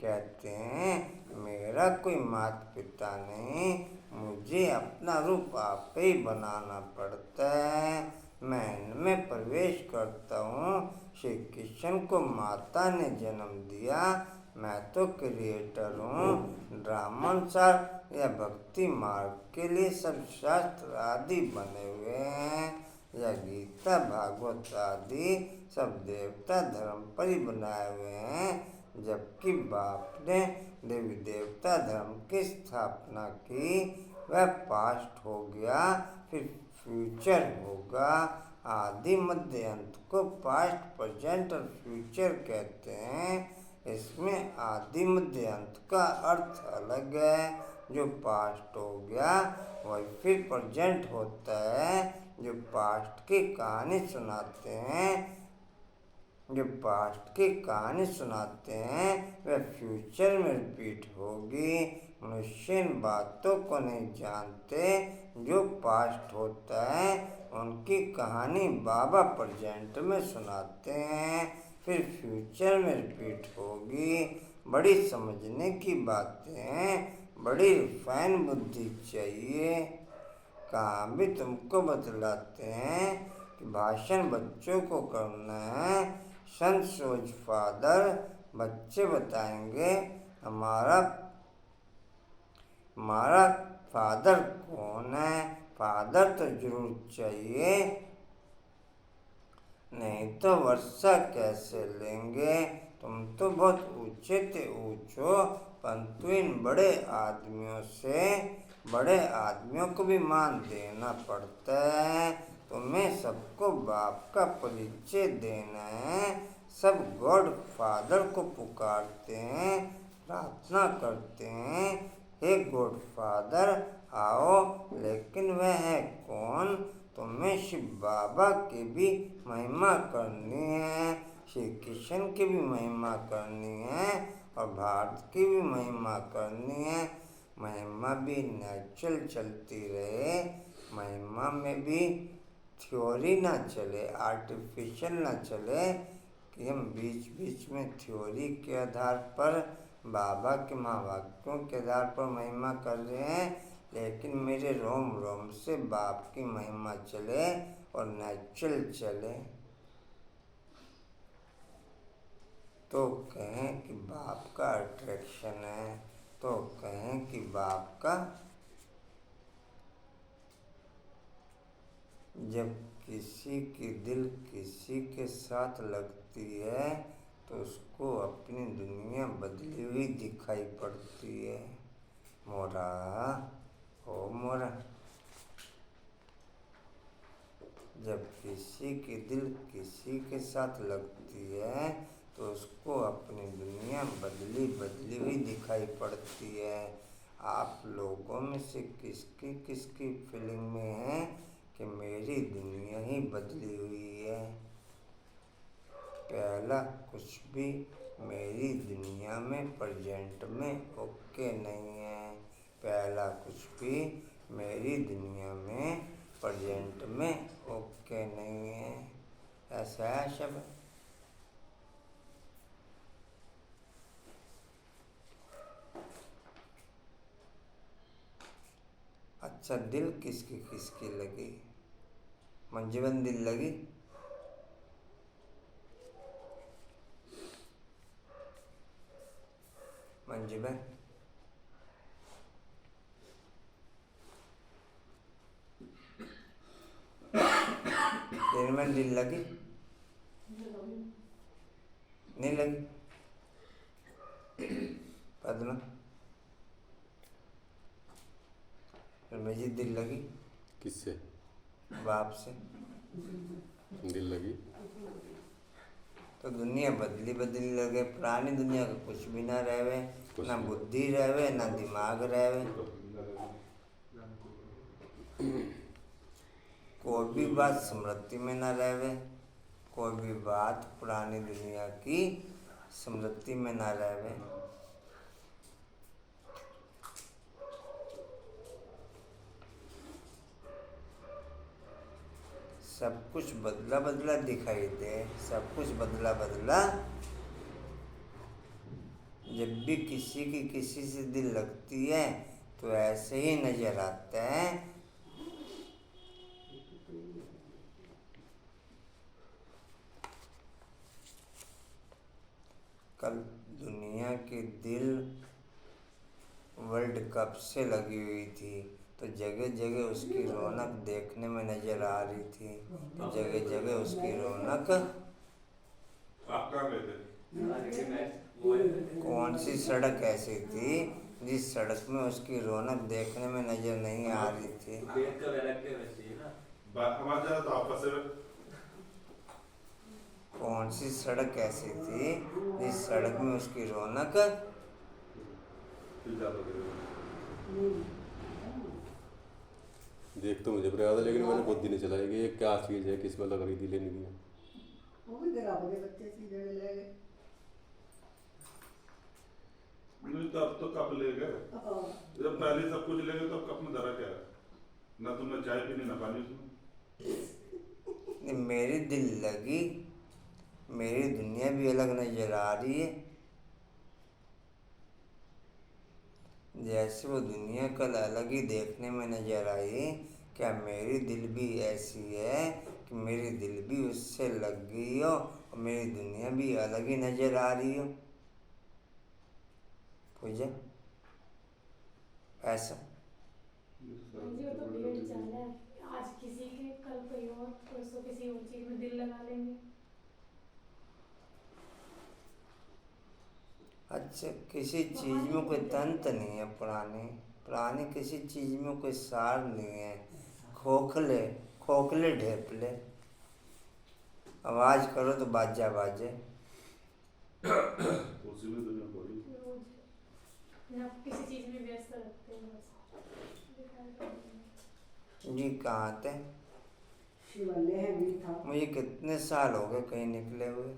कहते हैं मेरा कोई माता पिता नहीं, मुझे अपना रूप आप ही बनाना पड़ता है। मैं इनमें प्रवेश करता हूँ। श्री कृष्ण को माता ने जन्म दिया, मैं तो क्रिएटर हूँ। ड्रामानुसार या भक्ति मार्ग के लिए सब शास्त्र आदि बने हुए हैं। या गीता भागवत आदि सब देवता धर्म पर ही बनाए हुए हैं। जबकि बाप ने देवी देवता धर्म की स्थापना की। वह पास्ट हो गया, फिर फ्यूचर होगा। आदि मध्य अंत को पास्ट, प्रेजेंट और फ्यूचर कहते हैं। इसमें आदि मध्य अंत का अर्थ अलग है। जो पास्ट हो गया वही फिर प्रेजेंट होता है। जो पास्ट की कहानी सुनाते हैं वह फ्यूचर में रिपीट होगी। मनुष्य इन बातों को नहीं जानते। जो पास्ट होता है उनकी कहानी बाबा प्रेजेंट में सुनाते हैं, फिर फ्यूचर में रिपीट होगी। बड़ी समझने की बातें हैं, बड़ी रिफाइन बुद्धि चाहिए। कहाँ भी तुमको बतलाते हैं कि भाषण बच्चों को करना है। संत सोच फादर बच्चे बताएंगे हमारा फादर कौन है। फादर तो जरूर चाहिए, नहीं तो वर्षा कैसे लेंगे। तुम तो बहुत ऊंचे थे ऊंचो, परंतु इन बड़े आदमियों को भी मान देना पड़ता है। तुम्हें सबको बाप का परिचय देना है। सब गॉड फादर को पुकारते हैं, प्रार्थना करते हैं, हे गॉड फादर आओ। लेकिन वह है कौन। तुम्हें शिव बाबा की भी महिमा करनी है, श्री कृष्ण की भी महिमा करनी है और भारत की भी महिमा करनी है। महिमा भी नेचुरल चलती रहे, महिमा में भी थ्योरी ना चले, आर्टिफिशियल ना चले कि हम बीच बीच में थ्योरी के आधार पर, बाबा के महावाक्यों के आधार पर महिमा कर रहे हैं। लेकिन मेरे रोम रोम से बाप की महिमा चले और नेचुरल चले, तो कहें कि बाप का अट्रैक्शन है, तो कहें कि बाप का। जब किसी की दिल किसी के साथ लगती है तो उसको अपनी दुनिया बदली हुई दिखाई पड़ती है। मोरा ओ मोरा। जब किसी की दिल किसी के साथ लगती है तो उसको अपनी दुनिया बदली हुई दिखाई पड़ती है। आप लोगों में से किसकी फीलिंग में है कि मेरी दुनिया ही बदली हुई है। पहला कुछ भी मेरी दुनिया में प्रेजेंट में ओके नहीं है। पहला कुछ भी मेरी दुनिया में प्रेजेंट में ओके नहीं है। ऐसा है शब्द। अच्छा, दिल किसकी लगी। मंजूबन दिल लगी। मंजूबन निर्मल दिल लगी नहीं लगी। पद्मा मेरी दिल लगी।
किससे?
बाप से
दिल लगी
तो दुनिया बदली लगे। पुरानी दुनिया का कुछ भी ना रहे, ना बुद्धि रहे, ना दिमाग रहे। कोई भी बात स्मृति में ना रहे, कोई भी बात पुरानी दुनिया की स्मृति में ना रहे। सब कुछ बदला दिखाई दे, सब कुछ बदला। जब भी किसी से दिल लगती है तो ऐसे ही नजर आता है। कल दुनिया की दिल वर्ल्ड कप से लगी हुई थी तो जगह जगह उसकी रौनक देखने में नजर आ रही थी। तो जगह जगह उसकी रौनक। कौन सी सड़क ऐसी थी जिस सड़क में उसकी रौनक देखने में नजर नहीं आ रही थी। कौन सी सड़क ऐसी थी जिस सड़क में उसकी रौनक
देख तो मुझे प्रयास है, लेकिन मैंने बुद्धि नहीं चलाई कि ये क्या चीज़ है, किस में लग रही थी लेने की।
वो भी तेरा बड़े बच्चे चीजें ले गए।
नहीं तब तो कब ले गए, जब पहले सब कुछ ले गए तब कप में धरा क्या है? ना तुमने चाय पीनी ना पानी उसमें।
मेरी दिल लगी, मेरी दुनिया भी अलग नजर आ रही है। जैसे वो दुनिया कल अलग ही देखने में नजर आई, क्या मेरी दिल भी ऐसी है कि मेरी दिल भी उससे लग गई हो और मेरी दुनिया भी अलग ही नजर आ रही हो? पूजा ऐसा
जी वो तो भेड़ चाल है, आज किसी के कल कोई और, परसों किसी और चीज में दिल लगा लेंगे।
अच्छा, किसी चीज में कोई तंत्र नहीं है, पुरानी किसी चीज में कोई सार नहीं है। खोखले खोखले ढेपले, आवाज करो तो बाजा बाजे।
उसी में दुनिया खोली।
रोज आप किसी चीज में व्यस्त रहते हैं बस।
जी कहाँ थे?
शिवालय है भी था।
मुझे कितने साल हो गए कहीं निकले हुए।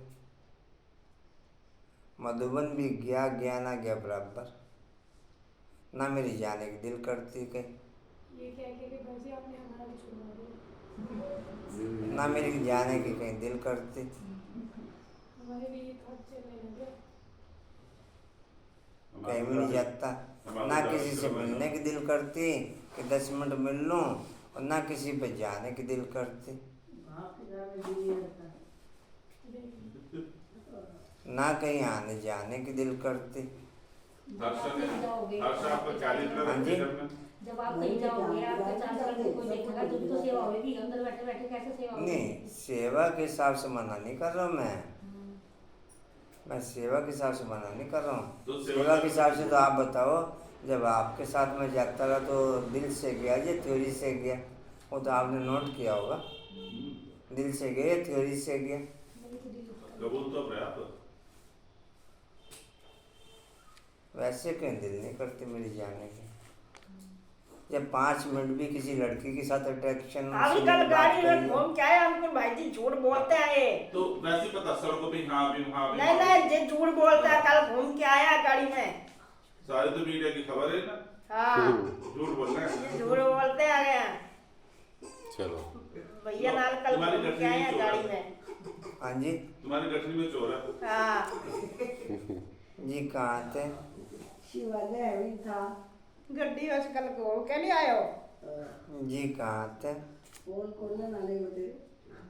मधुबन भी गया ना गया बराबर, ना मेरी जाने की दिल करती कहीं,
ये क्या कि भाजी आपने हमारा भी छुड़वा दिया।
ना मेरी जाने की कहीं दिल करती।
हमारे भी ये थॉट चलने लगे।
कहीं भी नहीं जाता, ना किसी से मिलने की दिल करती कि 10 मिनट मिल लूं, और ना किसी पे जाने की दिल करती,
आपके घर में दिल नहीं रहता।
ना कहीं आने जाने की दिल करती।
हर्ष आपको 40 में
हाँ जी।
घर में
जब आप कहीं जाओगे आपके चार साल में कोई देखेगा जब तो सेवा होगी, अंदर बैठे बैठे कैसे सेवा होगी?
नहीं, सेवा के हिसाब से मना नहीं कर रहा हूँ मैं सेवा के हिसाब से मना नहीं कर रहा हूँ।
तो
सेवा के हिसाब से तो आप बताओ, जब आपके साथ में जाता रहा तो दिल से गया या थ्योरी से गया? वो तो आपने नोट किया होगा, दिल से गया या थ्योरी से गया?
कबूल तो पर्याप्त।
वैसे कहीं दिल नहीं करती मेरी जाने की। जब 5 मिनट भी किसी लड़की के साथ अट्रैक्शन
अभी कल गाड़ी में घूम के आए, हमको भाई जी झूठ बोलते हैं।
तो वैसे पता सड़कों पे हाँ भी
नहीं नहीं, जे झूठ बोलता है, कल घूम के आया गाड़ी में।
सारे तो मीडिया की खबर है ना।
हाँ
झूठ बोल रहे हैं।
ये झूठ बोलते आ गए।
चलो
भैया नाल कल घूम के आए हैं गाड़ी में।
हाँ जी।
तुम्हारी गठरी में चोर है।
हाँ
जी कहाँ थे?
शिवालय भी था।
गड्डी बस कल घूम के नहीं आयो।
जी कहाँ थे?
कौन कौन नाले होते?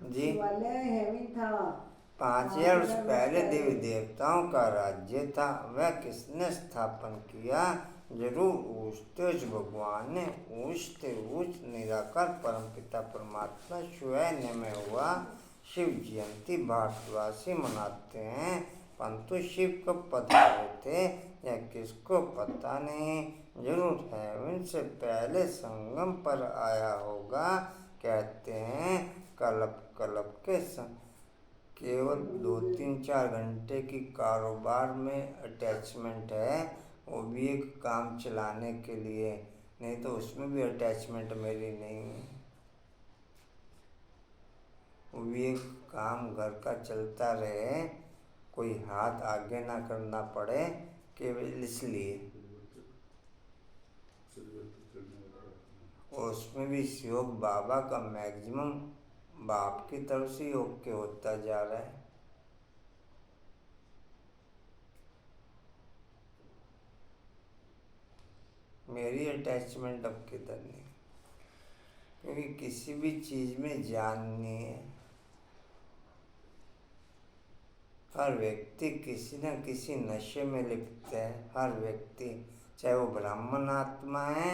जी
शिवालय है भी था।
5000 वर्ष पहले देवी देवताओं का राज्य था, वह किसने स्थापन किया? जरूर ऊंचते भगवान ने। ऊंचते ऊंच निराकार परमपिता परमात्मा स्वयं में हुआ। शिव जयंती भारतवासी मनाते हैं, परंतु शिव कब पधारे थे या किसको पता नहीं। जरूर हेवन से पहले संगम पर आया होगा। कहते हैं कल्प कल्प के केवल 2-3-4 घंटे की कारोबार में अटैचमेंट है, वो भी एक काम चलाने के लिए, नहीं तो उसमें भी अटैचमेंट मेरी नहीं है। वो भी एक काम घर का चलता रहे, कोई हाथ आगे ना करना पड़े, केवल इसलिए। और उसमें भी योग बाबा का मैक्सिमम बाप की तरफ से योग के होता जा रहा है। मेरी अटैचमेंट अब किधर नहीं, क्योंकि किसी भी चीज़ में जान नहीं है। हर व्यक्ति किसी न किसी नशे में लिप्त है, हर व्यक्ति, चाहे वो ब्राह्मण आत्मा है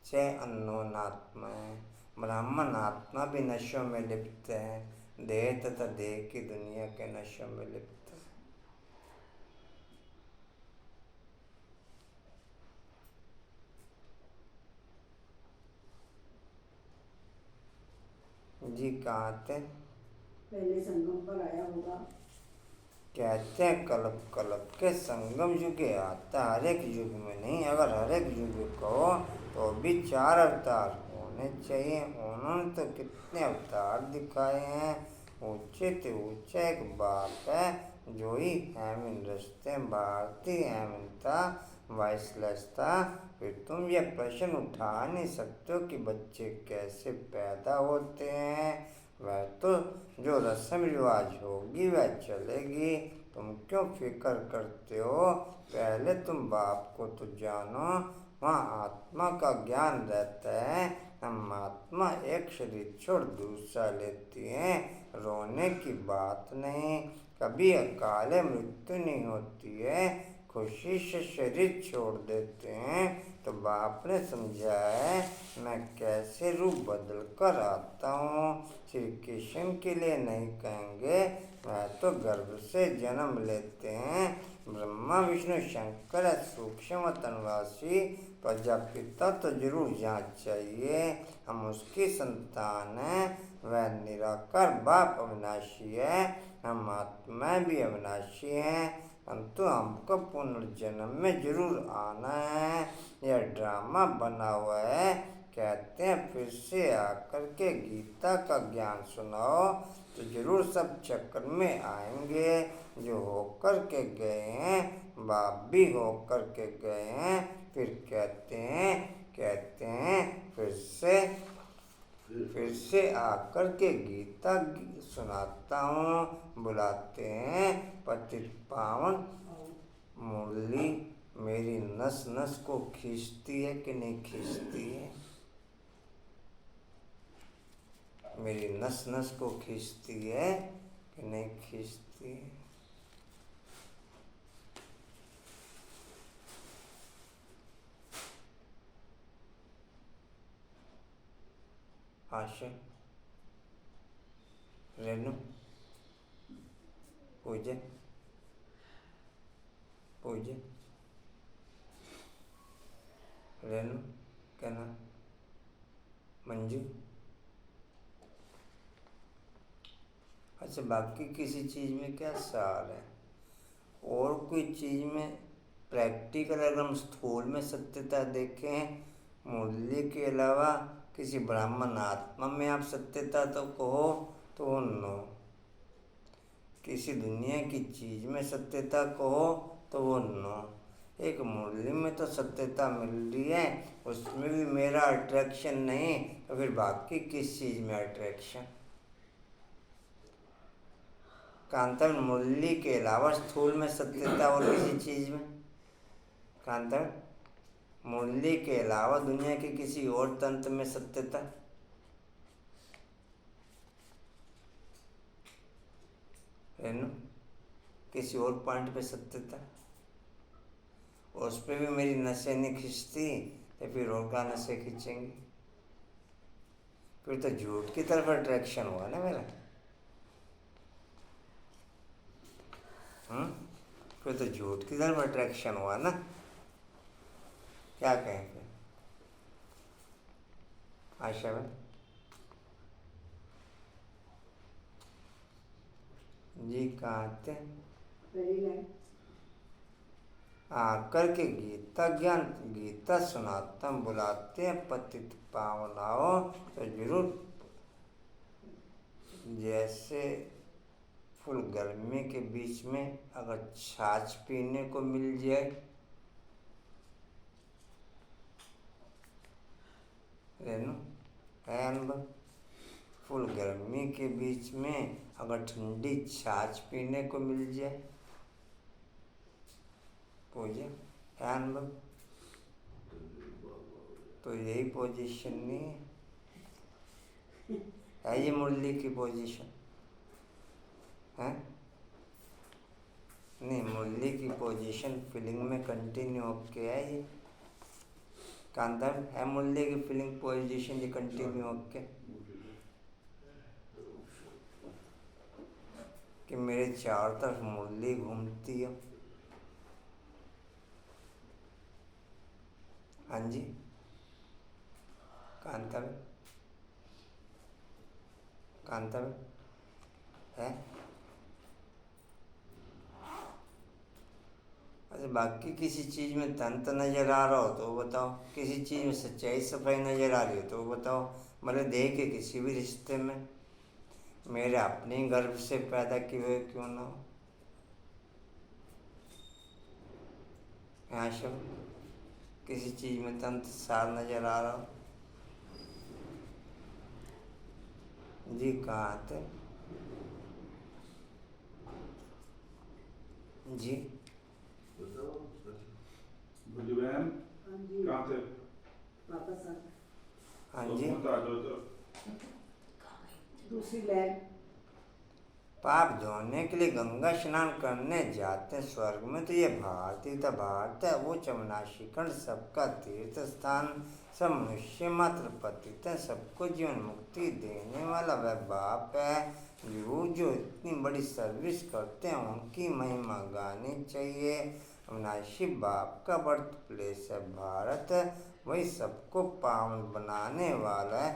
चाहे अननोन आत्मा है। ब्राह्मण आत्मा भी नशों में लिप्त है, देह तथा देह की दुनिया के नशों में लिप्त है। जी कहाँ थे?
पहले संगम पर आया होगा।
कहते हैं कल्प कल्प के संगम युग आता, हर एक युग में नहीं। अगर हर एक युग कहो तो भी 4 अवतार होने चाहिए। उन्होंने तो कितने अवतार दिखाए हैं। ऊंचे से ऊंचा एक बाप है जो ही हेमिन रस्ते भारती हेमिनता वाइसलेस था। फिर तुम ये प्रश्न उठा नहीं सकते हो कि बच्चे कैसे पैदा होते हैं। वह तो जो रस्म रिवाज होगी वह चलेगी, तुम क्यों फिक्र करते हो। पहले तुम बाप को तो जानो, वहाँ आत्मा का ज्ञान रहता है। हम आत्मा एक शरीर छोड़ दूसरा लेती है, रोने की बात नहीं। कभी अकाले मृत्यु नहीं होती है, खुशी से शरीर छोड़ देते हैं। तो बाप ने समझाया है मैं कैसे रूप बदल कर आता हूँ। श्री कृष्ण के लिए नहीं कहेंगे, वह तो गर्भ से जन्म लेते हैं। ब्रह्मा विष्णु शंकर सूक्ष्म तनवासी प्रजापिता तो जरूर जांच चाहिए। हम उसकी संतान हैं। वह निराकार बाप अविनाशी है, हम आत्माएं भी अविनाशी हैं। परंतु हमको पुनर्जन्म में जरूर आना है। यह ड्रामा बना हुआ है। कहते हैं फिर से आकर के गीता का ज्ञान सुनाओ तो जरूर सब चक्कर में आएंगे। जो होकर के गए हैं बाप भी होकर के गए हैं। फिर कहते हैं फिर से आकर के गीता सुनाता हूँ। बुलाते हैं पतित पावन मुरली मेरी नस नस को खींचती है कि नहीं खींचती है। मेरी नस नस को खींचती है कि नहीं खींचती है। आशा, रेनू, पूजा, रेनू क्या नाम, मंजू। अच्छा, बाकी किसी चीज़ में क्या सार है? और कोई चीज़ में प्रैक्टिकल अगर हम स्थूल में सत्यता देखें मुरली के अलावा किसी ब्राह्मण आत्मा में आप सत्यता तो कहो तो नो। किसी दुनिया की चीज़ में सत्यता कहो तो वो नो। एक मुरली में तो सत्यता मिल रही है, उसमें भी मेरा अट्रैक्शन नहीं, तो फिर बाकी किस चीज़ में अट्रैक्शन। कांतन मुरली के अलावा स्थूल में सत्यता और किसी चीज़ में, कांतन मुरली के अलावा दुनिया के किसी और तंत्र में सत्यता। रेनू, किसी और पॉइंट पे सत्यता, और उस पर भी मेरी नसें नहीं खींचती तो फिर और का नसें खींचेंगी। फिर तो झूठ की तरफ अट्रैक्शन हुआ ना मेरा। फिर तो झूठ की तरफ अट्रैक्शन हुआ ना। क्या कहें फिर आशा में जी कहते आकर के गीता ज्ञान गीता सुनाता बुलाते हैं पतित पावनाओ तो जरूर। जैसे फुल गर्मी के बीच में अगर छाछ पीने को मिल जाए, रेनू है अनुभव, फुल गर्मी के बीच में अगर ठंडी छाछ पीने को मिल जाए, पूजा है अनुभव, तो यही पोजीशन नहीं है ये मुरली की पोजीशन है नहीं। मुरली की पोजीशन फीलिंग में कंटिन्यू होके है ये कांधर है। मुरली की फीलिंग पोजीशन ये कंटिन्यू होके कि मेरे चारों तरफ मुरली घूमती है। हाँ जी कांता है। अच्छा, बाकी किसी चीज़ में तंत्र नज़र आ रहा हो तो वो बताओ, किसी चीज़ में सच्चाई सफाई नज़र आ रही हो तो वो बताओ। भले देह के किसी भी रिश्ते में, मेरे अपने ही गर्भ से पैदा किए हुए क्यों ना हो। यहाँ सब किसी चीज़ में तंत्र सार नज़र आ रहा हो जी। कहाँ थे जी?
भुजी बहन
हाँ जी
कहाँ थे?
वापस आ
हाँ
तो
जी।
मत आ जाओ तो।
दूसरी लैब
पाप धोने के लिए गंगा स्नान करने जाते हैं स्वर्ग में, तो ये भारती था भारत है वो चमनाशी खंड सबका तीर्थ स्थान, सब मनुष्य मात्र पतित है, सबको जीवन मुक्ति देने वाला वह बाप है। वो जो इतनी बड़ी सर्विस करते हैं उनकी महिमा गानी चाहिए। अविनाशी बाप का बर्थ प्लेस है भारत, वही सबको पावन बनाने वाला है।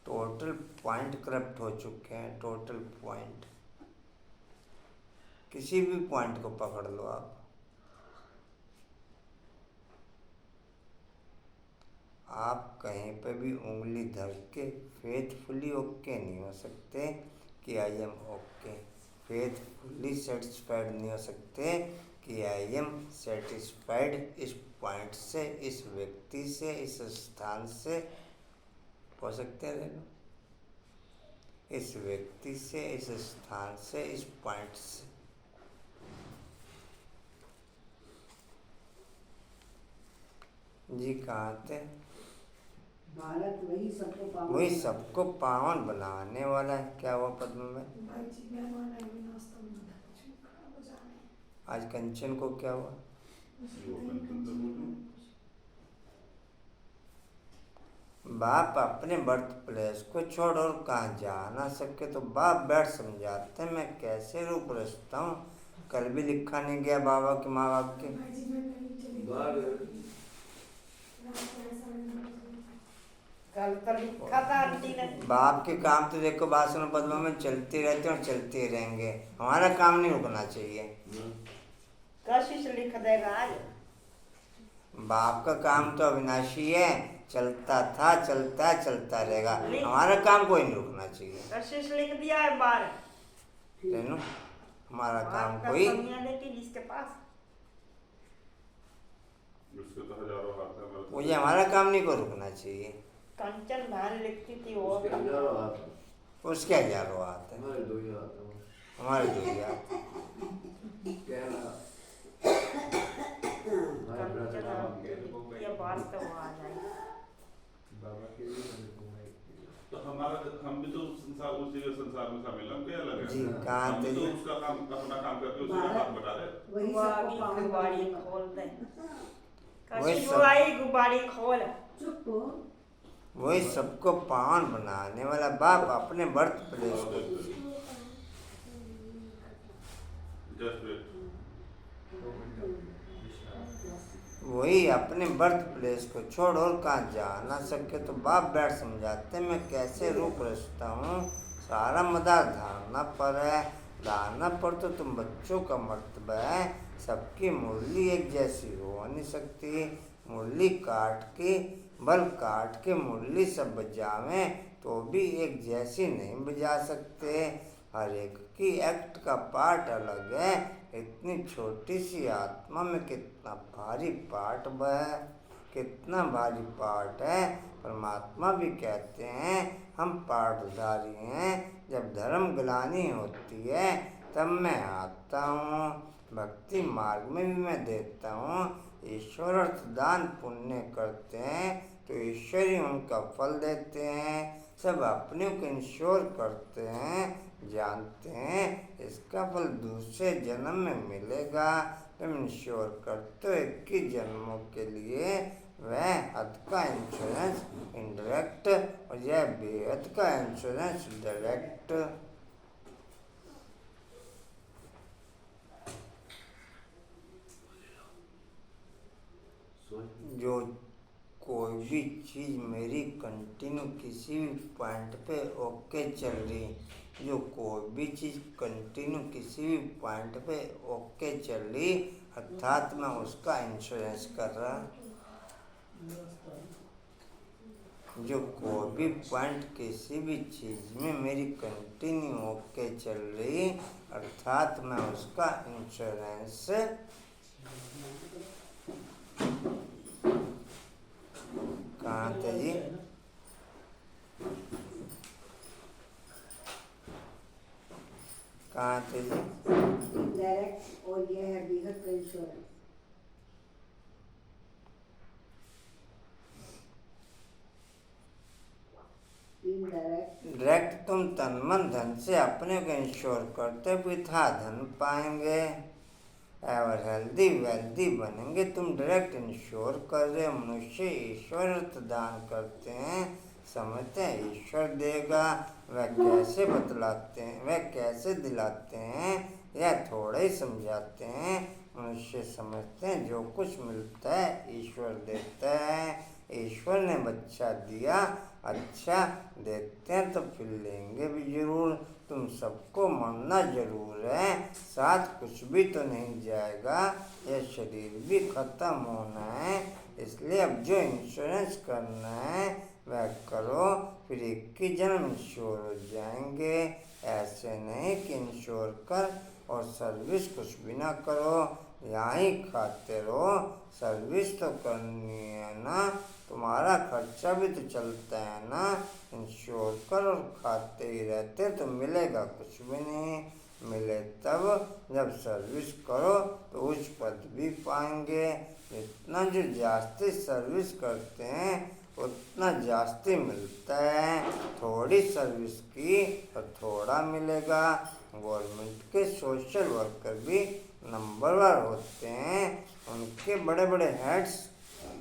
टोटल पॉइंट करप्ट हो चुके हैं, टोटल पॉइंट। किसी भी पॉइंट को पकड़ लो आप कहीं पे भी उंगली धर के फेथफुली ओके नहीं हो सकते कि I am okay, faithfully satisfied नहीं हो सकते कि आई एम सेटिस्फाइड इस पॉइंट से, इस व्यक्ति से, इस स्थान से। हो सकते हैं देखो, इस व्यक्ति से, इस स्थान से, इस पॉइंट से। जी कहाँ थे?
भारत
वही सबको पावन बनाने वाला है। क्या हुआ पद्म में? आज कंचन को क्या हुआ? बाप अपने बर्थ प्लेस को छोड़ और कहाँ जा ना सके तो बाप बैठ समझाते मैं कैसे रूप रचता हूँ। कल भी लिखा नहीं गया बाबा के माँ बाप के। बाप के काम तो देखो भाषण पद्मा में चलते रहते और चलते रहेंगे, हमारा काम नहीं रुकना चाहिए।
कशिश लिख देगा आज।
बाप का काम तो अविनाशी है, चलता था चलता है चलता रहेगा, हमारा काम कोई नहीं रुकना चाहिए।
कशिश लिख दिया है बार
रेनू, हमारा काम कोई
जिसके पास
उसके तो हजारों हाथ है हमारे।
मुझे हमारा काम नहीं को रुकना चाहिए।
कंचन भान लिखती थी वो
उसके हजारों हाथ है, हमारे दो ही हाथ।
ये बात तो आ जाएगी।
बाबा के भी
तो हमारा हम भी तो संसार उसी के संसार में शामिल, हम क्या अलग है?
जी कहाँ
हम
थे?
तो उसका काम अपना काम करके उसी का हाथ बटा रहे।
वही सबको गुब्बारी खोल दे।
वही
कशिश
सब-
बुआई गुब्बारी खोल। चुप हो।
वही सबको पावन बनाने वाला बाप अपने बर्थ प्लेस को
जस्ट वेट।
वही अपने बर्थ प्लेस को छोड़ और कहाँ जा ना सके तो बाप बैठ समझाते मैं कैसे रूप रचता हूँ। सारा मदार धारणा पर है, धारणा पर तो तुम बच्चों का मर्तबा है। सबकी मुरली एक जैसी हो नहीं सकती, मुरली काट के बल काट के मुरली सब बजावें तो भी एक जैसी नहीं बजा सकते। हर एक की एक्ट का पार्ट अलग है। इतनी छोटी सी आत्मा में कितना भारी पार्ट है, कितना भारी पार्ट है। परमात्मा भी कहते हैं हम पार्टधारी हैं, जब धर्म ग्लानि होती है तब मैं आता हूँ। भक्ति मार्ग में भी मैं देता हूँ। ईश्वर अर्थदान पुण्य करते हैं तो ईश्वर ही उनका फल देते हैं। सब अपने को इंश्योर करते हैं, जानते हैं इसका फल दूसरे जन्म में मिलेगा। तुम इंश्योर करते हो 21 जन्मों के लिए, वह हद का इंश्योरेंस इनडायरेक्ट और यह बेहद का इंश्योरेंस डायरेक्ट। जो कोई भी चीज़ मेरी कंटिन्यू किसी भी पॉइंट पे ओके चल रही, जो कोई भी चीज़ कंटिन्यू किसी भी पॉइंट पे ओके चल रही, अर्थात मैं उसका इंश्योरेंस कर रहा। जो कोई भी पॉइंट किसी भी चीज़ में मेरी कंटिन्यू ओके चल रही, अर्थात मैं उसका इंश्योरेंस कहाँ थे जी? कहाँ थे जी?
डायरेक्ट, और ये है बेहद का इंश्योरेंस।
डायरेक्ट तुम तन मन धन से अपने को इंश्योर करते वृथा धन पाएंगे, एवर हेल्दी वेल्दी बनेंगे। तुम डायरेक्ट इंश्योर कर रहे। मनुष्य ईश्वर दान करते हैं, समझते हैं ईश्वर देगा। वह कैसे बतलाते हैं, वह कैसे दिलाते हैं, या थोड़ा ही समझाते हैं। मनुष्य समझते हैं जो कुछ मिलता है ईश्वर देता है। ईश्वर ने बच्चा दिया, अच्छा देते हैं तो फिर लेंगे भी जरूर। तुम सबको मरना जरूर है, साथ कुछ भी तो नहीं जाएगा, यह शरीर भी खत्म होना है। इसलिए अब जो इंश्योरेंस करना है वह करो, फिर 21 जन्म इंश्योर हो जाएंगे। ऐसे नहीं कि इंश्योर कर और सर्विस कुछ भी ना करो, यहाँ ही खाते रहो। सर्विस तो करनी है ना, तुम्हारा खर्चा भी तो चलता है ना। इंश्योर कर और खाते ही रहते तो मिलेगा कुछ भी नहीं। मिले तब जब सर्विस करो तो उच्च पद भी पाएंगे। जितना जो जास्ती सर्विस करते हैं उतना जास्ती मिलता है। थोड़ी सर्विस की तो थोड़ा मिलेगा। गवर्नमेंट के सोशल वर्कर भी नंबरवार होते हैं, उनके बड़े बड़े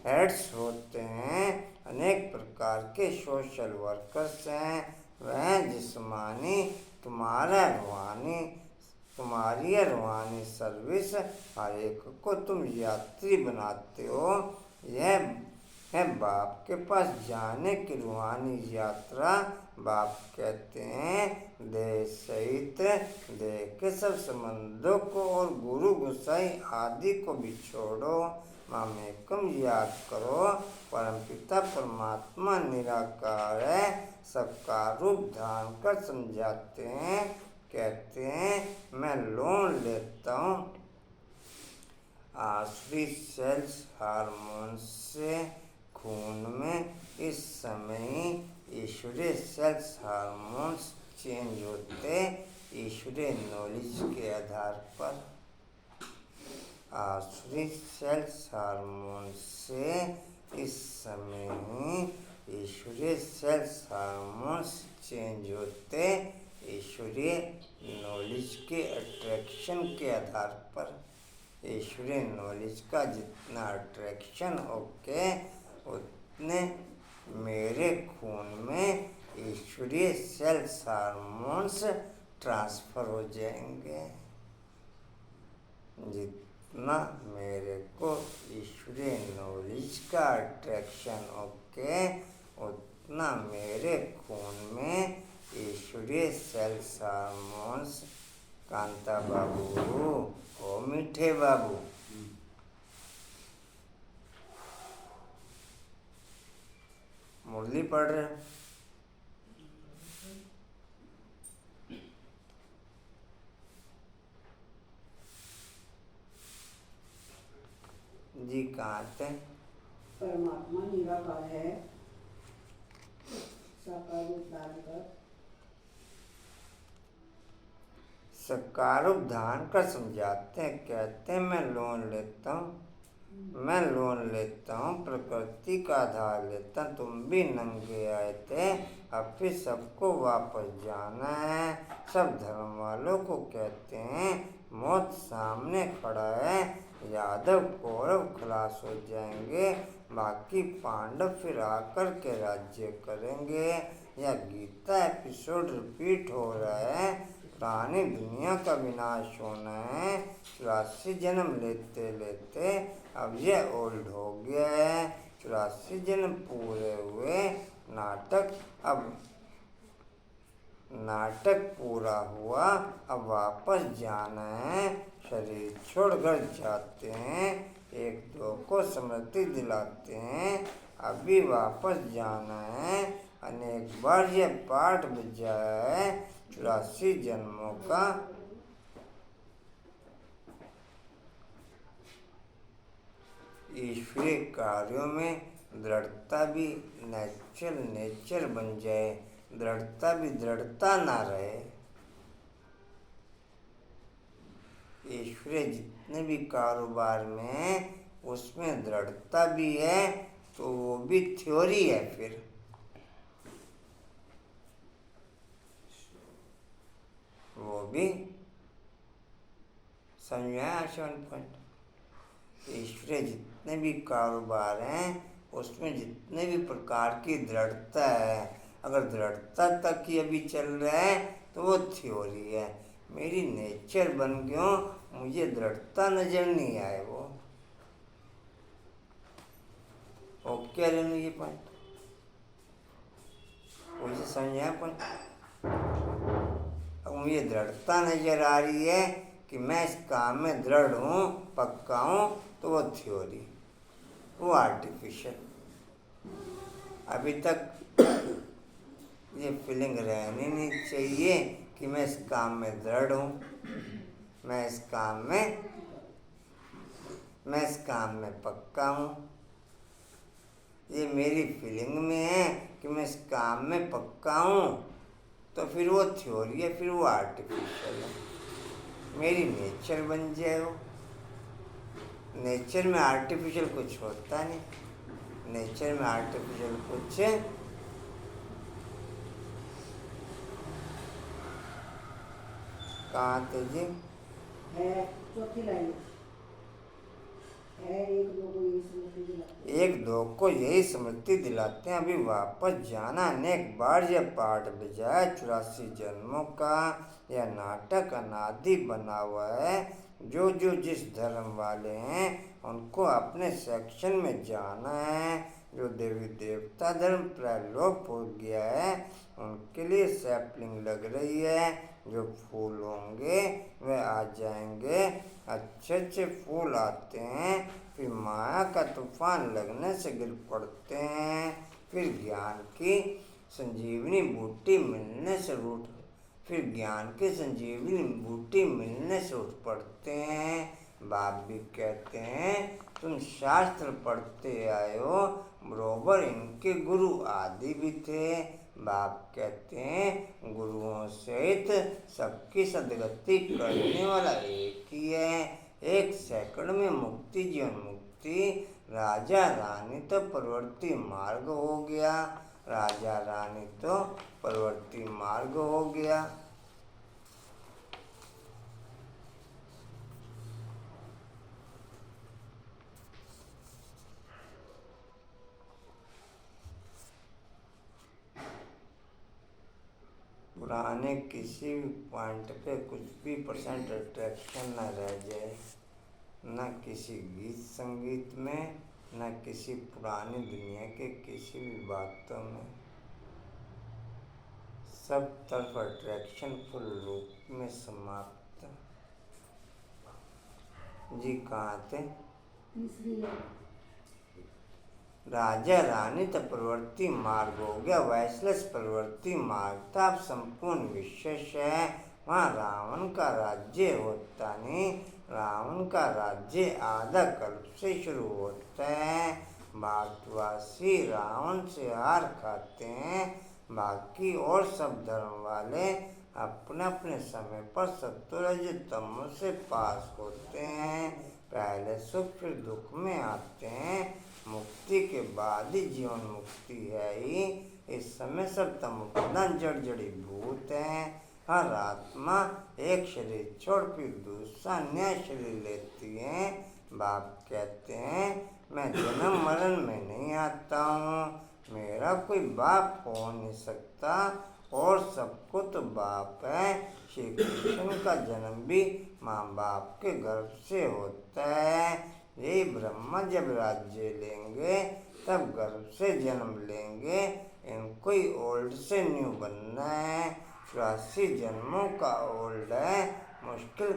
हेड्स होते हैं। अनेक प्रकार के सोशल वर्कर्स हैं। वह जिस्मानी तुम्हारा रूहानी, तुम्हारी रूहानी सर्विस हर एक को तुम यात्री बनाते हो। यह है बाप के पास जाने की रूहानी यात्रा। बाप कहते हैं देह सहित देह के सब संबंधों को और गुरु गुसाई आदि को भी छोड़ो। मामेकम याद करो। परमपिता परमात्मा निराकार है, सबका रूप धारण कर समझाते हैं। कहते हैं मैं लोन लेता हूँ आश्री सेल्स हार्मोन्स से खून में। इस समय ही ईश्वरीय सेल्स हार्मोन्स चेंज होते ईश्वरीय नॉलेज के आधार पर। आश्री सेल्स हार्मोन से इस समय ही ईश्वरीय सेल्स हार्मोन्स चेंज होते ईश्वरीय नॉलेज के अट्रैक्शन के आधार पर। ईश्वरीय नॉलेज का जितना अट्रैक्शन ओके, उतने मेरे खून में ईश्वरीय सेल्स हार्मोन्स ट्रांसफर हो जाएंगे। जितना मेरे को ईश्वरीय नॉलेज का अट्रैक्शन ओके, उतना मेरे खून में ईश्वरीय सेल्स हार्मोन्स। कांता बाबू, ओ मीठे बाबू, मुरली पढ़ रहे जी? कहाँ थे?
परमात्मा निराकार है, साकार रूप धारण कर।
साकार रूप धारण कर समझाते हैं। कहते हैं मैं लोन लेता हूँ, मैं लोन लेता हूँ, प्रकृति का आधार लेता हूँ। तुम भी नंगे आए थे, अब फिर सबको वापस जाना है। सब धर्म वालों को कहते हैं मौत सामने खड़ा है। यादव कौरव खलास हो जाएंगे, बाकी पांडव फिर आकर के राज्य करेंगे। यह गीता एपिसोड रिपीट हो रहा है। पुरानी दुनिया का विनाश होना है। 84 जन्म लेते लेते अब यह ओल्ड हो गया है। 84 जन्म पूरे हुए। नाटक पूरा हुआ, अब वापस जाना है। शरीर छोड़कर जाते हैं, एक दो को स्मृति दिलाते हैं, अभी वापस जाना है। अनेक बार यह पाठ बजाया है 84 जन्मों का। ईश्वरीय कार्यों में दृढ़ता भी नेचर बन जाए, दृढ़ता भी दृढ़ता ना रहे। ईश्वरीय जितने भी कारोबार में है उसमें दृढ़ता भी है तो वो भी थ्योरी है। फिर वो भी समझाया 7 पॉइंट। ईश्वरीय जितने भी कारोबार हैं उसमें जितने भी प्रकार की दृढ़ता है, अगर दृढ़ता तक ही अभी चल रहा है तो वो थ्योरी है। मेरी नेचर बन गयो, मुझे दृढ़ता नजर नहीं आए। वो ओके रेनू, ये पॉइंट मुझे समझाया पॉइंट। अब मुझे दृढ़ता नजर आ रही है कि मैं इस काम में दृढ़ हूँ, पक्का हूँ, तो वो थ्योरी, वो आर्टिफिशियल। अभी तक ये फीलिंग रहनी नहीं चाहिए कि मैं इस काम में दृढ़ हूँ, मैं इस काम में पक्का हूँ। ये मेरी फीलिंग में है कि मैं इस काम में पक्का हूँ, तो फिर वो थ्योरी है, फिर वो आर्टिफिशियल है। मेरी नेचर बन जाए वो। नेचर में आर्टिफिशियल कुछ होता नहीं, नेचर में आर्टिफिशियल कुछ कहाँ थे जी?
है चौथी लाइन है, एक दो को यही स्मृति दिलाते हैं, अभी वापस जाना। अनेक बार यह पाठ बजाय 84 जन्मों का यह नाटक अनादि बना हुआ है। जो जिस धर्म वाले हैं उनको अपने सेक्शन में जाना है। जो देवी देवता धर्म प्रलोप हो गया है उनके लिए सैपलिंग लग रही है। जो फूल होंगे वे आ जाएंगे, अच्छे फूल आते हैं, फिर माया का तूफान लगने से गिर पड़ते हैं, फिर ज्ञान की संजीवनी बूटी मिलने से उठ पड़ते हैं। बाप भी कहते हैं तुम शास्त्र पढ़ते आए हो, बरोबर इनके गुरु आदि भी थे। बाप कहते हैं गुरुओं सहित सबकी सदगति करने वाला एक ही है। 1 सेकंड में मुक्ति, जीवन मुक्ति। राजा रानी तो प्रवृत्ति मार्ग हो गया, पुराने किसी भी पॉइंट पे कुछ भी % अट्रैक्शन न रह जाए, न किसी गीत संगीत में, न किसी पुरानी दुनिया के किसी भी बातों में। सब तरफ अट्रैक्शन फुल रूप में समाप्त। जी कहाँ थे? राजा रानी तो प्रवृत्ति मार्ग हो गया, वैसलेस प्रवृत्ति मार्ग था। अब संपूर्ण विशेष है। वहाँ रावण का राज्य होता नहीं, रावण का राज्य आधा कल्प से शुरू होता है। भारतवासी रावण से हार खाते हैं, बाकी और सब धर्म वाले अपने अपने समय पर सत्वरज तमो से पास होते हैं। पहले सुख फिर दुख में आते हैं। मुक्ति के बाद ही जीवन मुक्ति है ही। इस समय सब तमोप्रधान जड़ी भूत हैं। हर आत्मा एक शरीर छोड़ फिर दूसरा नया शरीर लेती है। बाप कहते हैं मैं जन्म मरण में नहीं आता हूँ, मेरा कोई बाप हो नहीं सकता और सबको तो बाप है। श्री कृष्ण का जन्म भी माँ बाप के गर्भ से होता है। यही ब्रह्मा जब राज्य लेंगे
तब गर्भ से जन्म लेंगे। इनको ही ओल्ड से न्यू बनना है। 84 जन्मों का ओल्ड है। मुश्किल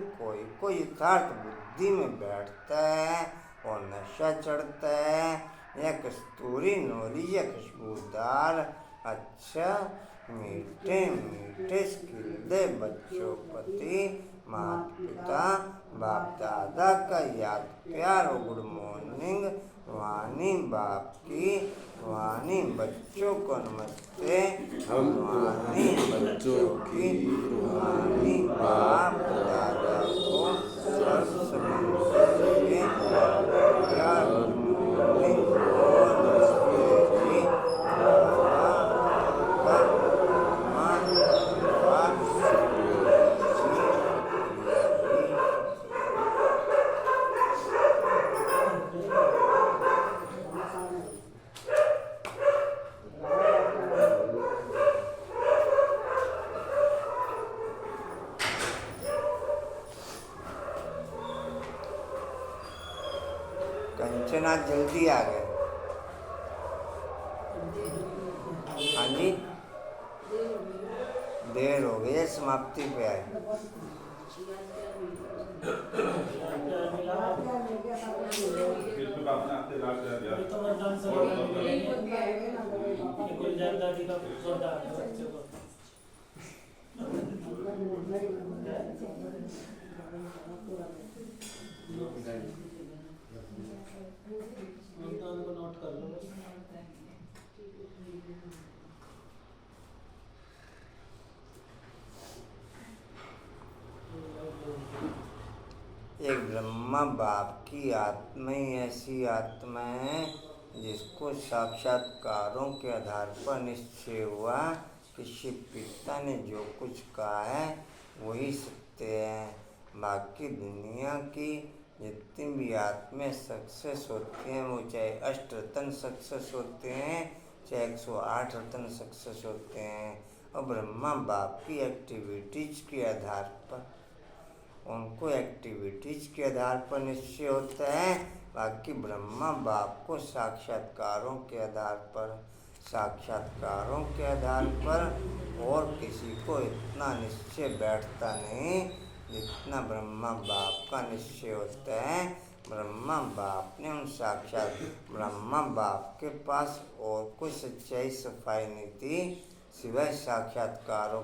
कोई यथार्थ बुद्धि में बैठता है और नशा चढ़ता है, या कस्तूरी नोरी या खुशबूदार अच्छा मीठे मीठे स्किल्दे बच्चों प्रति माता पिता बाप दादा का याद प्यार और गुड मॉर्निंग वाणी बाप की, वाणी बच्चों को नमस्ते, वाणी बच्चों की, वाणी बाप दादा को प्यार गुड मॉर्निंग और नमस्ते जी। कंचना जल्दी आ गए। हाँ जी, देर हो गई है, समाप्ति पे आए।
फिर तो आपने आते रात जा दिया
नोट कर लो।
एक ब्रह्मा बाप की आत्मा ही ऐसी आत्मा है जिसको साक्षात्कारों के आधार पर निश्चय हुआ कि शिव पिता ने जो कुछ कहा है वही सत्य है। बाकी दुनिया की जितनी भी आत्माएं सक्सेस होती हैं, वो चाहे 8 रत्न सक्सेस होते हैं, चाहे 108 रत्न सक्सेस होते हैं, और ब्रह्मा बाप की एक्टिविटीज के आधार पर, उनको एक्टिविटीज के आधार पर निश्चय होता है। बाकी ब्रह्मा बाप को साक्षात्कारों के आधार पर, साक्षात्कारों के आधार पर और किसी को इतना निश्चय बैठता नहीं जितना ब्रह्मा बाप का निश्चय होता है। ब्रह्मा बाप ने उन साक्षात ब्रह्मा बाप के पास और कोई सच्चाई सफाई नहीं थी सिवाय साक्षात्कारों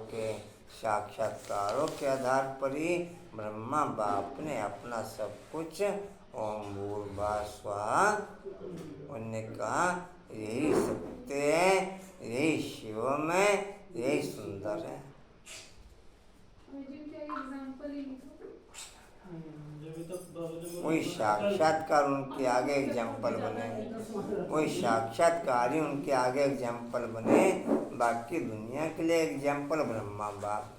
के आधार पर ही ब्रह्मा बाप ने अपना सब कुछ ओम भूर्भुवः स्वः, उन्होंने कहा यही सत्य है, यही शिवम है, यही सुंदर है। वही साक्षात्कार उनके आगे एग्जाम्पल बने, वही साक्षात्कार ही उनके आगे एग्जाम्पल बने। बाकी दुनिया के लिए एग्जाम्पल ब्रह्मा बाप,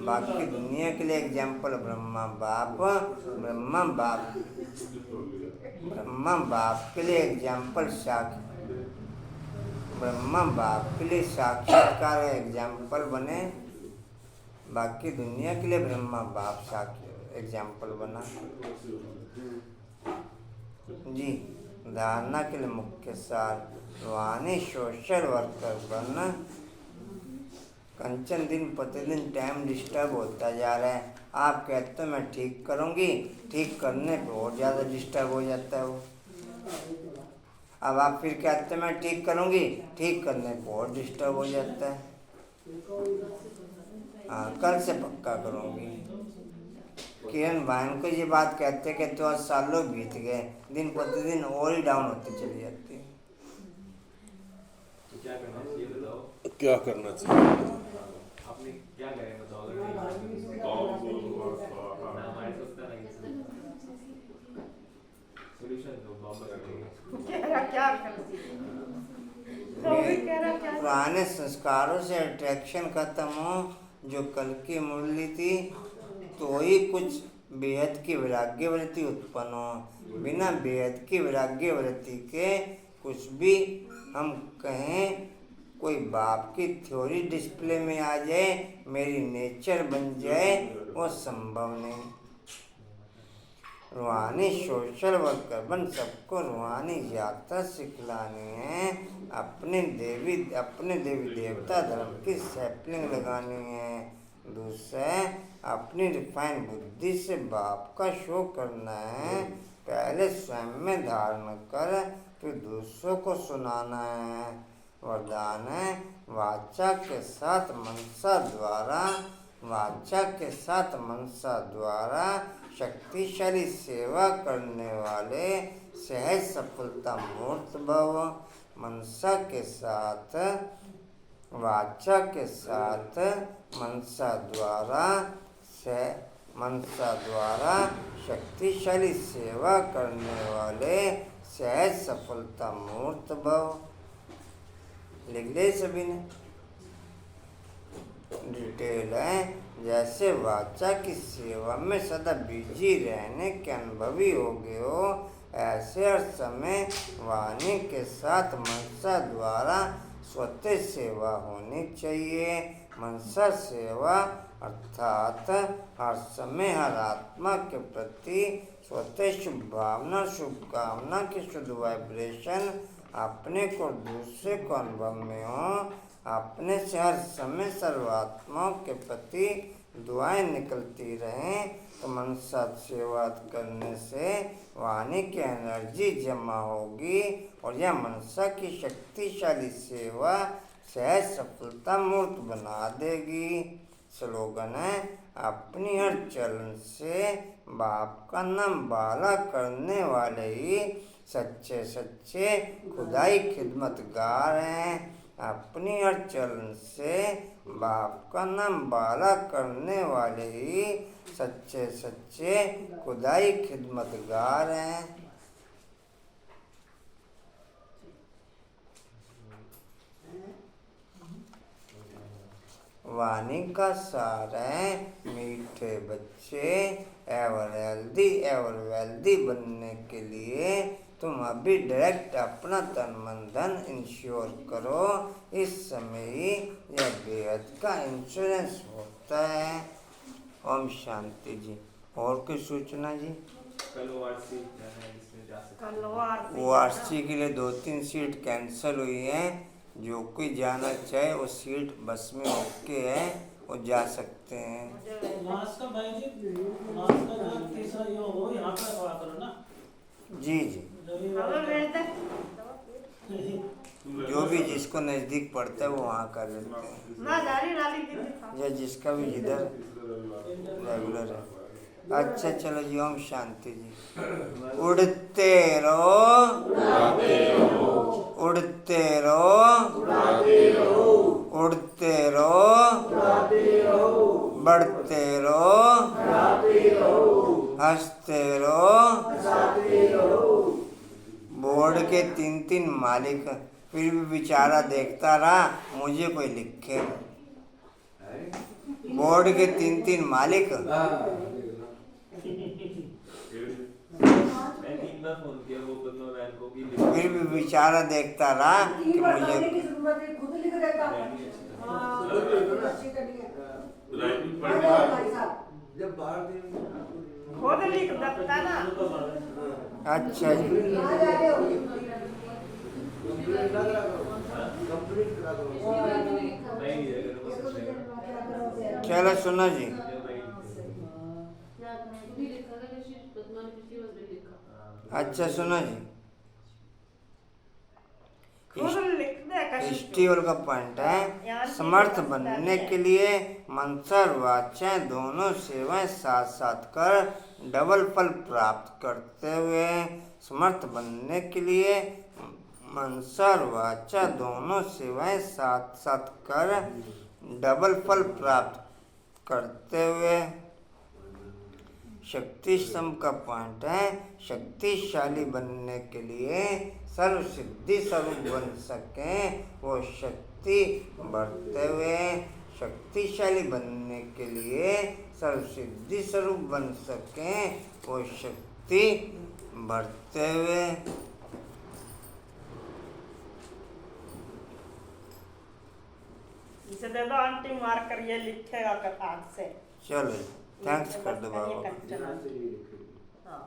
बाकी दुनिया के लिए एग्जाम्पल ब्रह्मा बाप, ब्रह्मा बाप के लिए एग्जाम्पल ब्रह्मा बाप के लिए साक्षात्कार एग्जाम्पल बने। बाकी दुनिया के लिए ब्रह्मा बाप एग्जाम्पल बना जी। धारणा के लिए मुख्य सार, वाणी सोशल वर्कर बनना। कंचन दिन प्रतिदिन टाइम डिस्टर्ब होता जा रहा है। आप कहते हो मैं ठीक करूँगी, ठीक करने पे और ज़्यादा डिस्टर्ब हो जाता है वो। अब आप फिर कहते हैं मैं ठीक करूँगी, ठीक करने पे और डिस्टर्ब हो जाता है। हाँ, कल से पक्का करूँगी। किरण भाई को ये बात कहते कि तो आज सालों बीत गए, दिन प्रतिदिन और ही डाउन होती चली जाती है।
तो क्या करना चाहिए बताओ?
क्या करना चाहिए?
आपने क्या करें बताओ? हमारे सोचता नहीं सॉल्यूशन दो,
पुराने संस्कारों से अट्रैक्शन खत्म हो, जो कल की मुरली थी, तो ही कुछ बेहद की वैराग्य वृत्ति उत्पन्न हो। बिना बेहद की वैराग्य वृत्ति के कुछ भी हम कहें, कोई बाप की थ्योरी डिस्प्ले में आ जाए, मेरी नेचर बन जाए, वो संभव नहीं। रूहानी सोशल वर्कर बन सबको रूहानी यात्रा सिखलानी है। अपने देवी देवता धर्म की सैपलिंग लगानी है। दूसरा, अपनी रिफाइन बुद्धि से बाप का शो करना है। पहले स्वयं में धारण कर फिर दूसरों को सुनाना है। वरदान है, वाचा के साथ मनसा द्वारा शक्तिशाली सेवा करने वाले सहज सफलता मूर्त भव। मनसा के साथ वाचा के साथ मनसा द्वारा शक्तिशाली सेवा करने वाले सहज सफलता मूर्त भव। लिख ले सभी ने। डिटेल है, जैसे वाचा की सेवा में सदा बिजी रहने के अनुभवी हो गए हो, ऐसे हर समय वाणी के साथ मनसा द्वारा स्वतः सेवा होनी चाहिए। मनसा सेवा अर्थात हर समय हर आत्मा के प्रति स्वतः शुभकामना की शुद्ध वाइब्रेशन अपने को दूसरे को अनुभव में हो। अपने से हर समय सर्वात्माओं के प्रति दुआएं निकलती रहें तो मनसा सेवा करने से वाणी की एनर्जी जमा होगी और यह मनसा की शक्तिशाली सेवा सहज सफलता मूर्त बना देगी। स्लोगन है, अपनी हर चलन से बाप का नाम बाला करने वाले ही सच्चे खुदाई खिदमतगार हैं। अपनी हर चलन से बाप का नाम बाला करने वाले ही सच्चे खुदाई खिदमतगार हैं। वाणी का सार है, मीठे बच्चे एवर वेल्दी बनने के लिए तुम अभी डायरेक्ट अपना तन मन धन इंश्योर करो। इस समय ही यह बेहद का इंश्योरेंस होता है। ओम शांति जी। और कोई सूचना जी?
कल वारसी जाना है, जिसमें जा सकते हैं।
वारसी के लिए 2-3 सीट कैंसिल हुई हैं। जो कोई जाना चाहे वो सीट बस में ओके है, वो जा सकते हैं।
लास्ट का भाई जी, लास्ट का जो तीसरा ये हो यहाँ पे खड़ा करो ना।
जी जी, जो भी जिसको नज़दीक पड़ता है वो वहाँ कर लेते हैं, या जिसका भी जिधर रेगुलर है। अच्छा चलो जी, ओम शांति जी। उड़ते रहो, उड़ते रहो, उड़ते रहो, बढ़ते रहो, हंसते रहो। बोर्ड के 3 मालिक, फिर भी बेचारा देखता रहा, मुझे कोई लिखे। बोर्ड के 3 मालिक,
मैं 3 बार फोन किया वो बंदा वैन को कि
फिर भी बेचारा देखता रहा कि मुझे
राइटिंग पढ़ना
जब बाहर
खुद लिख देता ना।
अच्छा जी, चलो सुनो जी। अच्छा सुनो जी, स्टीवल का पॉइंट है, समर्थ बनने के लिए मनसा और वाचाएं दोनों सेवाएं साथ साथ कर डबल फल प्राप्त करते हुए। समर्थ बनने के लिए मनसा और वाचा दोनों सेवाएं साथ साथ कर डबल फल प्राप्त करते हुए। शक्ति स्तंभ का पॉइंट है, शक्तिशाली बनने के लिए सर्व सिद्धि स्वरूप बन सके वो शक्ति बढ़ते हुए। शक्तिशाली बनने के लिए सर्व सिद्धि स्वरूप बन सके वो शक्ति बढ़ते हुए।
इसे दे दो आंटी, मार कर ये लिखेगा कतार से।
चलो थैंक्स कर दो बाबा।
हाँ।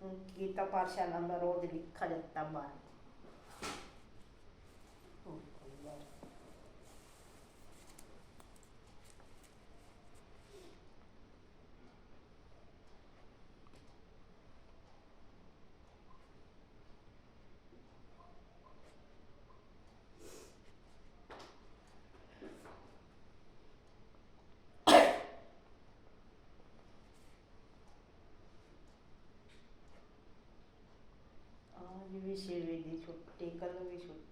गीता पाठशाला में रोज लिखा जाता बाहर। आज भी सेवे दी छुट्टी, कल भी छुट्टी।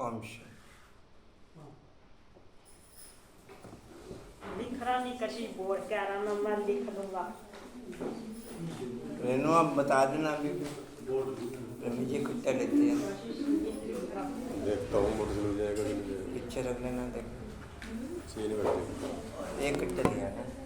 ओम शांति।
लिख रहा नहीं कभी बोर्ड के आराम में मैं लिख दूंगा।
रेनू आप बता देना अभी रवि जी कितना लेते हैं।
देखता हूँ मोटर मिल जाएगा कि नहीं जाएगा।
पीछे रख लेना देख।
चीन करते
एक कट्टे लिया ना।